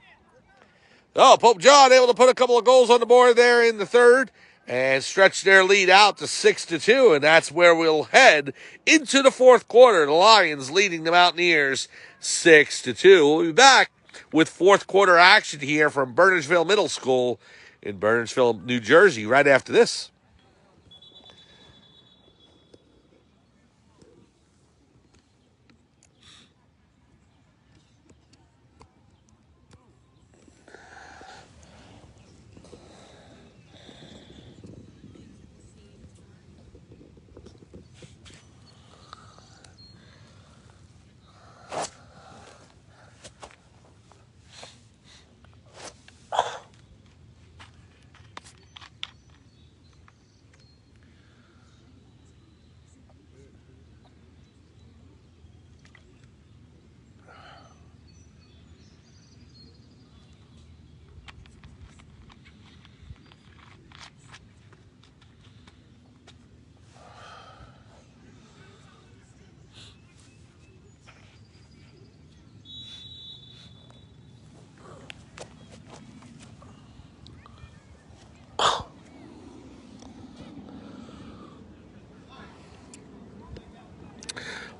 Oh, Pope John able to put a couple of goals on the board there in the third and stretch their lead out to 6-2. And that's where we'll head into the fourth quarter. The Lions leading the Mountaineers 6-2. We'll be back with fourth quarter action here from Bernardsville Middle School in Bernardsville, New Jersey, right after this.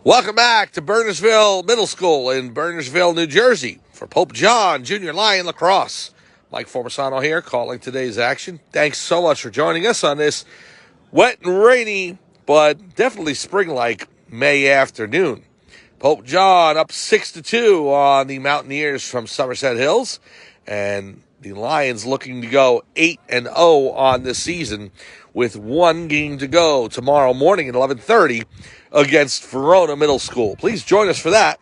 Welcome back to Bernardsville Middle School in Bernardsville, New Jersey for Pope John Junior Lion Lacrosse. Mike Formasano here calling today's action. Thanks so much for joining us on this wet and rainy, but definitely spring-like May afternoon. Pope John up 6-2 on the Mountaineers from Somerset Hills. And The Lions looking to go 8-0 on this season with one game to go tomorrow morning at 11:30 against Verona Middle School. Please join us for that.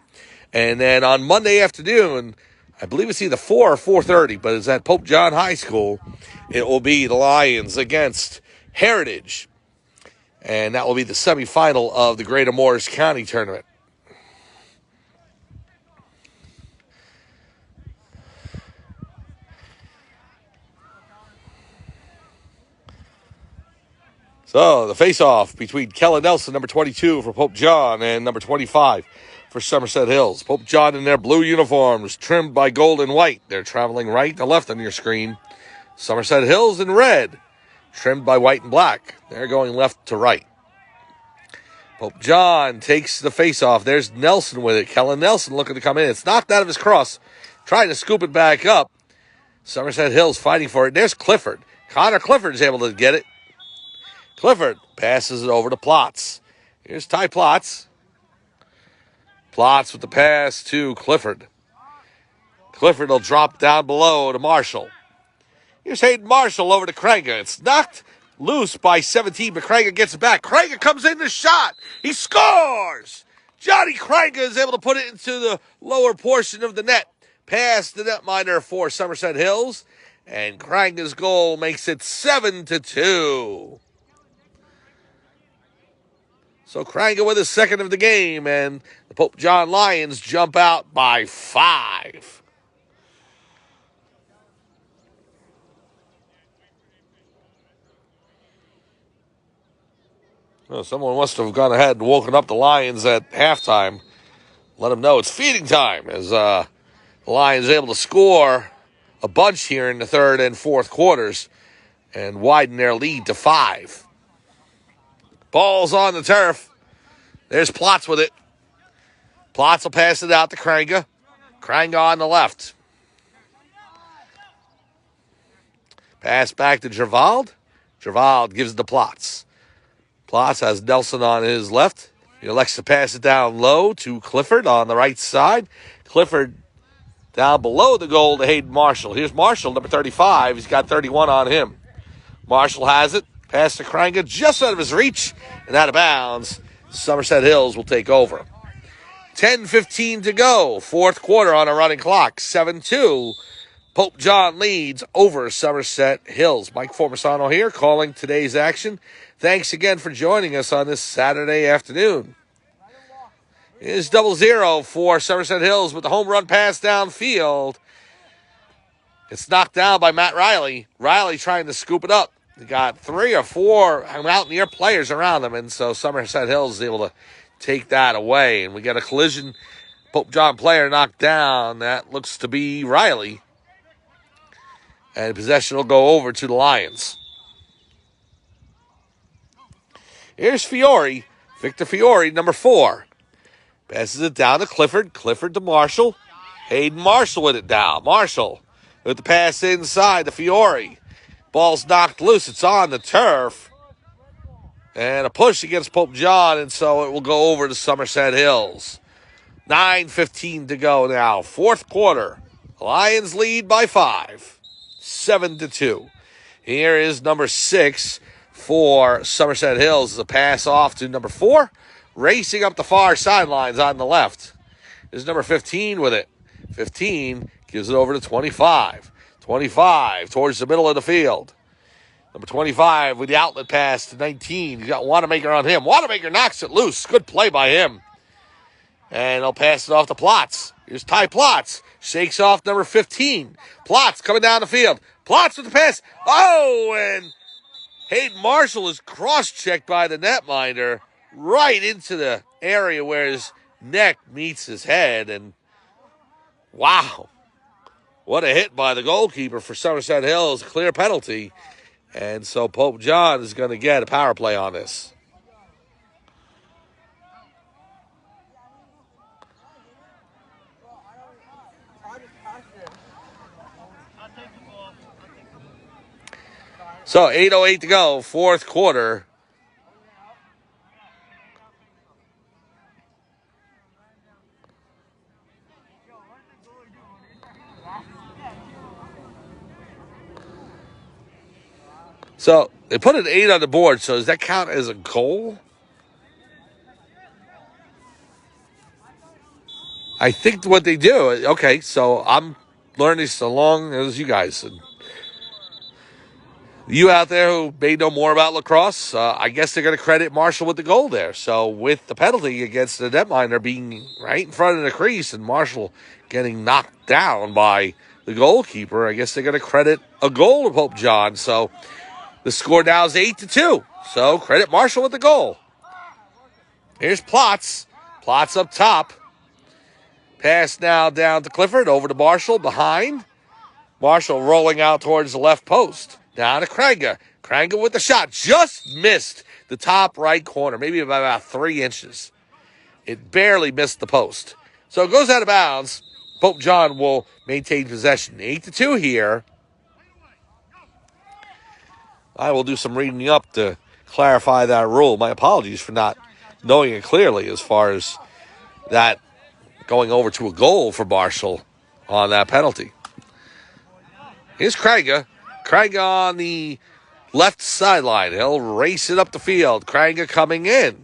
And then on Monday afternoon, I believe it's either 4 or 4:30, but it's at Pope John High School. It will be the Lions against Heritage. And that will be the semifinal of the Greater Morris County Tournament. So the face-off between Kellen Nelson, number 22 for Pope John, and number 25 for Somerset Hills. Pope John in their blue uniforms, trimmed by gold and white. They're traveling right to left on your screen. Somerset Hills in red, trimmed by white and black. They're going left to right. Pope John takes the face-off. There's Nelson with it. Kellen Nelson looking to come in. It's knocked out of his cross, trying to scoop it back up. Somerset Hills fighting for it. There's Clifford. Connor Clifford's able to get it. Clifford passes it over to Plotz. Here's Ty Plotz. Plotz with the pass to Clifford. Clifford will drop down below to Marshall. Here's Hayden Marshall over to Kranga. It's knocked loose by 17, but Kranga gets it back. Kranga comes in the shot. He scores! Johnny Kranga is able to put it into the lower portion of the net. Past the netminder for Somerset Hills. And Kranga's goal makes it 7-2. So Kranga with his second of the game, and the Pope John Lions jump out by 5. Well, someone must have gone ahead and woken up the Lions at halftime. Let them know it's feeding time, as the Lions able to score a bunch here in the third and fourth quarters and widen their lead to 5. Ball's on the turf. There's Plotz with it. Plotz will pass it out to Kranga. Kranga on the left. Pass back to Gervald. Gervald gives it to Plotz. Plotz has Nelson on his left. He elects to pass it down low to Clifford on the right side. Clifford down below the goal to Hayden Marshall. Here's Marshall, number 35. He's got 31 on him. Marshall has it. Pass to Kranga just out of his reach and out of bounds. Somerset Hills will take over. 10:15 to go. Fourth quarter on a running clock. 7-2. Pope John leads over Somerset Hills. Mike Formisano here calling today's action. Thanks again for joining us on this Saturday afternoon. It's 0-0 for Somerset Hills with the home run pass downfield. It's knocked down by Matt Riley. Riley trying to scoop it up. He got 3 or 4 Mountaineer players around him, and so Somerset Hills is able to take that away. And we got a collision. Pope John player knocked down. That looks to be Riley. And possession will go over to the Lions. Here's Fiore. Victor Fiore, number 4. Passes it down to Clifford. Clifford to Marshall. Hayden Marshall with it down. Marshall with the pass inside to Fiore. Ball's knocked loose. It's on the turf. And a push against Pope John, and so it will go over to Somerset Hills. 9:15 to go now. Fourth quarter. Lions lead by 5. 7-2. Here is number 6 for Somerset Hills. A pass off to number 4. Racing up the far sidelines on the left. There's number 15 with it. 15 gives it over to 25. 25 towards the middle of the field. Number 25 with the outlet pass to 19. He's got Wanamaker on him. Wanamaker knocks it loose. Good play by him. And he'll pass it off to Plotz. Here's Ty Plotz. Shakes off number 15. Plotz coming down the field. Plotz with the pass. Oh, and Hayden Marshall is cross-checked by the netminder right into the area where his neck meets his head. And wow, what a hit by the goalkeeper for Somerset Hills. Clear penalty. And so Pope John is going to get a power play on this. So 8:08 to go, fourth quarter. So they put an 8 on the board. So does that count as a goal? I think what they do. Okay, so I'm learning this along as you guys. You out there who may know more about lacrosse, I guess they're going to credit Marshall with the goal there. So with the penalty against the netminder being right in front of the crease and Marshall getting knocked down by the goalkeeper, I guess they're going to credit a goal to Pope John. So the score now is 8-2. So credit Marshall with the goal. Here's Plotz. Plotz up top. Pass now down to Clifford, over to Marshall, behind. Marshall rolling out towards the left post. Down to Kranga. Kranga with the shot. Just missed the top right corner, maybe by about 3 inches. It barely missed the post. So it goes out of bounds. Pope John will maintain possession. 8-2 here. I will do some reading up to clarify that rule. My apologies for not knowing it clearly as far as that going over to a goal for Marshall on that penalty. Here's Kranga. Kranga on the left sideline. He'll race it up the field. Kranga coming in.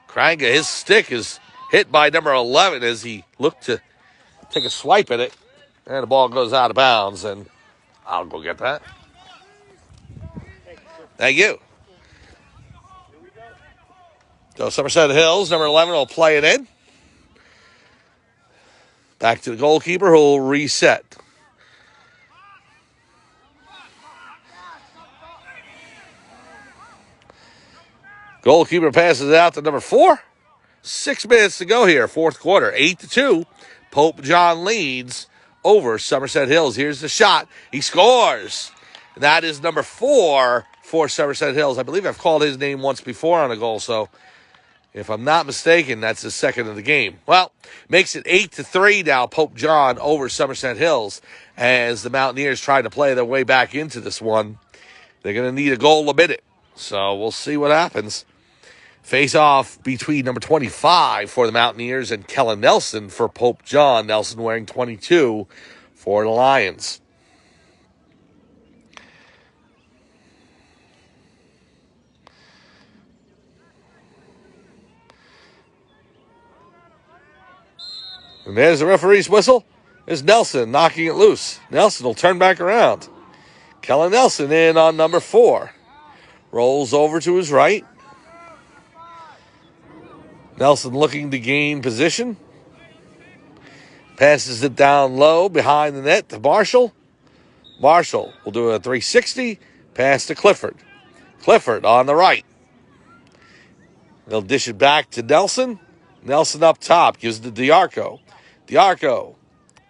Kranga, his stick is hit by number 11 as he looked to take a swipe at it. And the ball goes out of bounds, and I'll go get that. Thank you. So Somerset Hills, number 11, will play it in. Back to the goalkeeper who will reset. Goalkeeper passes it out to number 4. 6 minutes to go here, fourth quarter. 8-2. Pope John leads over Somerset Hills. Here's the shot. He scores. That is number 4 for Somerset Hills. I believe I've called his name once before on a goal, so if I'm not mistaken, that's the second of the game. Well, makes it 8-3 now, Pope John over Somerset Hills, as the Mountaineers try to play their way back into this one. They're going to need a goal a minute, so we'll see what happens. Face off between number 25 for the Mountaineers and Kellen Nelson for Pope John. Nelson wearing 22 for the Lions. And there's the referee's whistle. There's Nelson knocking it loose. Nelson will turn back around. Kellen Nelson in on number 4. Rolls over to his right. Nelson looking to gain position. Passes it down low behind the net to Marshall. Marshall will do a 360. Pass to Clifford. Clifford on the right. They'll dish it back to Nelson. Nelson up top. Gives it to Diarco. Diarco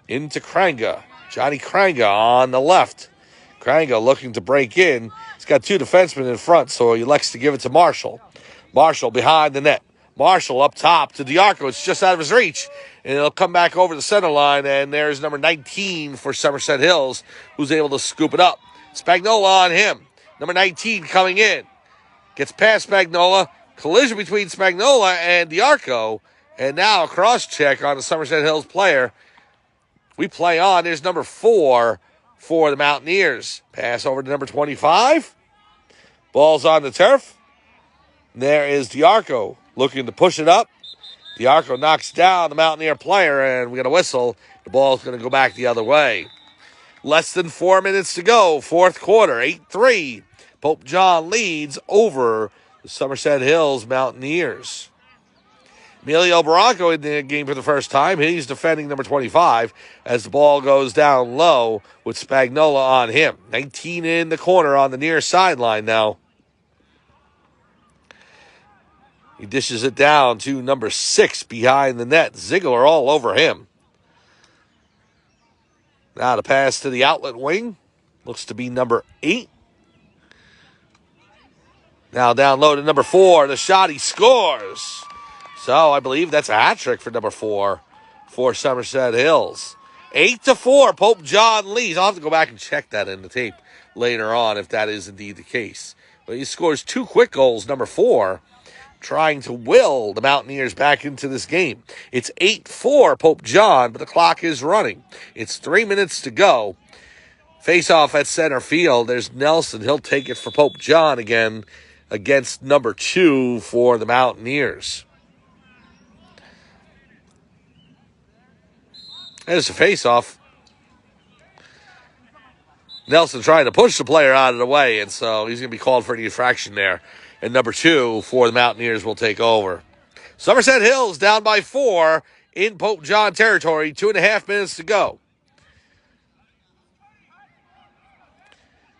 into Kranga. Johnny Kranga on the left. Kranga looking to break in. He's got 2 defensemen in front, so he elects to give it to Marshall. Marshall behind the net. Marshall up top to Diarco. It's just out of his reach. And it'll come back over the center line, and there's number 19 for Somerset Hills, who's able to scoop it up. Spagnola on him. Number 19 coming in. Gets past Spagnola. Collision between Spagnola and Diarco. And now a cross-check on the Somerset Hills player. We play on. There's number 4 for the Mountaineers. Pass over to number 25. Ball's on the turf. There is Diarco looking to push it up. Diarco knocks down the Mountaineer player, and we got a whistle. The ball's going to go back the other way. Less than 4 minutes to go, fourth quarter, 8-3. Pope John leads over the Somerset Hills Mountaineers. Emilio Barranco in the game for the first time. He's defending number 25 as the ball goes down low with Spagnola on him. 19 in the corner on the near sideline now. He dishes it down to number 6 behind the net. Ziegler all over him. Now the pass to the outlet wing. Looks to be number 8. Now down low to number 4. The shot, he scores. So I believe that's a hat trick for number 4 for Somerset Hills. 8-4, Pope John leads. I'll have to go back and check that in the tape later on if that is indeed the case. But he scores 2 quick goals, number 4, trying to will the Mountaineers back into this game. It's 8-4 Pope John, but the clock is running. It's 3 minutes to go. Face-off at center field. There's Nelson. He'll take it for Pope John again against number 2 for the Mountaineers. There's a face-off. Nelson trying to push the player out of the way, and so he's going to be called for an infraction there. And number 2 for the Mountaineers will take over. Somerset Hills down by 4 in Pope John territory. 2.5 minutes to go.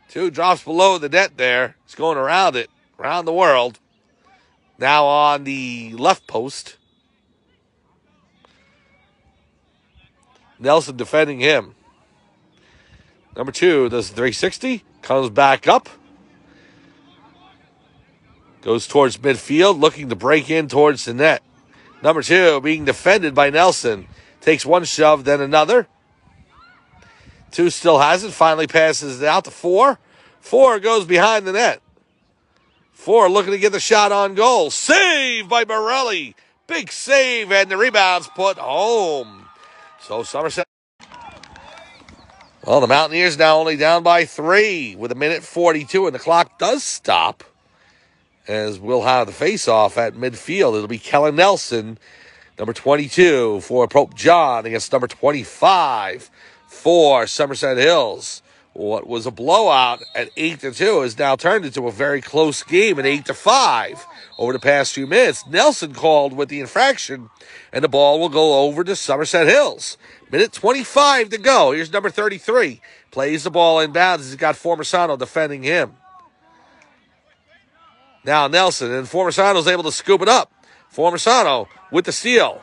2 drops below the net there. It's going around it, around the world. Now on the left post. Nelson defending him. Number 2 does 360. Comes back up. Goes towards midfield, looking to break in towards the net. Number 2 being defended by Nelson. Takes one shove, then another. 2 still has it. Finally passes it out to 4. 4 goes behind the net. 4 looking to get the shot on goal. Save by Morelli. Big save, and the rebound's put home. So Somerset. Well, the Mountaineers now only down by 3 with 1:42, and the clock does stop. As we'll have the face-off at midfield. It'll be Kellen Nelson, number 22 for Pope John against number 25 for Somerset Hills. What was a blowout at 8-2 has now turned into a very close game at 8-5 over the past few minutes. Nelson called with the infraction, and the ball will go over to Somerset Hills. 1:25 to go. Here's number 33. Plays the ball inbounds. He's got Formisano defending him. Now Nelson, and Formisano's able to scoop it up. Formisano with the steal.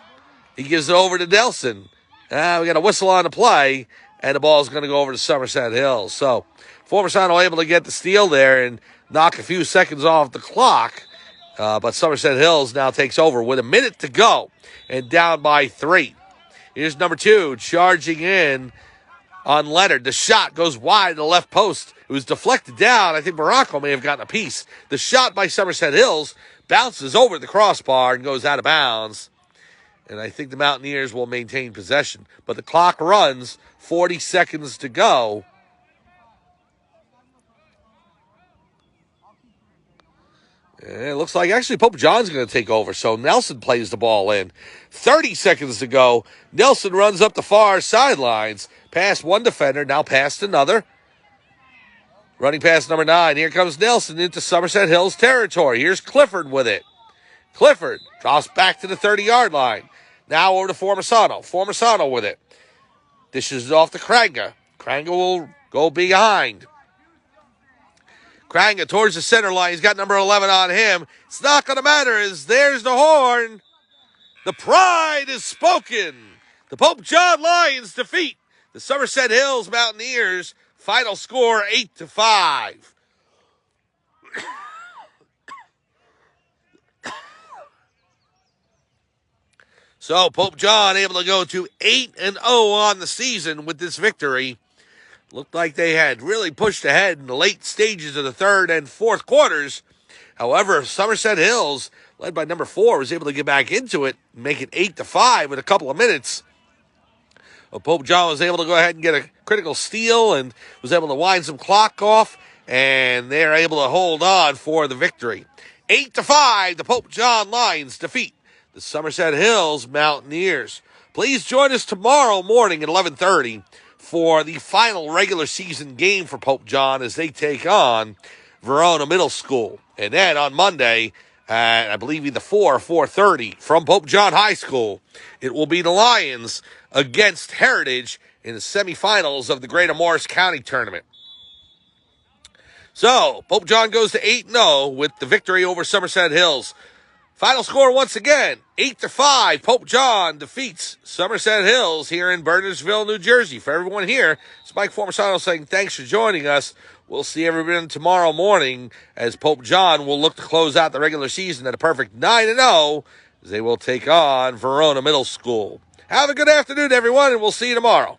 He gives it over to Nelson. We got a whistle on the play, and the ball's going to go over to Somerset Hills. So Formisano able to get the steal there and knock a few seconds off the clock. But Somerset Hills now takes over with 1 minute to go and down by 3. Here's number 2 charging in on Leonard. The shot goes wide to the left post. It was deflected down. I think Morocco may have gotten a piece. The shot by Somerset Hills bounces over the crossbar and goes out of bounds. And I think the Mountaineers will maintain possession. But the clock runs, 40 seconds to go. And it looks like actually Pope John's going to take over. So Nelson plays the ball in. 30 seconds to go. Nelson runs up the far sidelines. Past one defender, now past another. Running past number 9. Here comes Nelson into Somerset Hills territory. Here's Clifford with it. Clifford drops back to the 30-yard line. Now over to Formisano. Formisano with it. Dishes it off to Kranga. Kranga will go behind. Kranga towards the center line. He's got number 11 on him. It's not going to matter as there's the horn. The pride is spoken. The Pope John Lions defeat the Somerset Hills Mountaineers. Final score 8-5. So Pope John able to go to 8-0 on the season with this victory. Looked like they had really pushed ahead in the late stages of the third and fourth quarters. However, Somerset Hills, led by number 4, was able to get back into it and make it 8-5 in a couple of minutes. Pope John was able to go ahead and get a critical steal and was able to wind some clock off, and they're able to hold on for the victory. 8-5, the Pope John Lions defeat the Somerset Hills Mountaineers. Please join us tomorrow morning at 11:30 for the final regular season game for Pope John as they take on Verona Middle School. And then on Monday, at I believe either 4 or 4:30 from Pope John High School, it will be the Lions against Heritage in the semifinals of the Greater Morris County Tournament. So, Pope John goes to 8-0 with the victory over Somerset Hills. Final score once again, 8-5. Pope John defeats Somerset Hills here in Bernardsville, New Jersey. For everyone here, it's Mike Formisano saying thanks for joining us. We'll see everyone tomorrow morning as Pope John will look to close out the regular season at a perfect 9-0 as they will take on Verona Middle School. Have a good afternoon, everyone, and we'll see you tomorrow.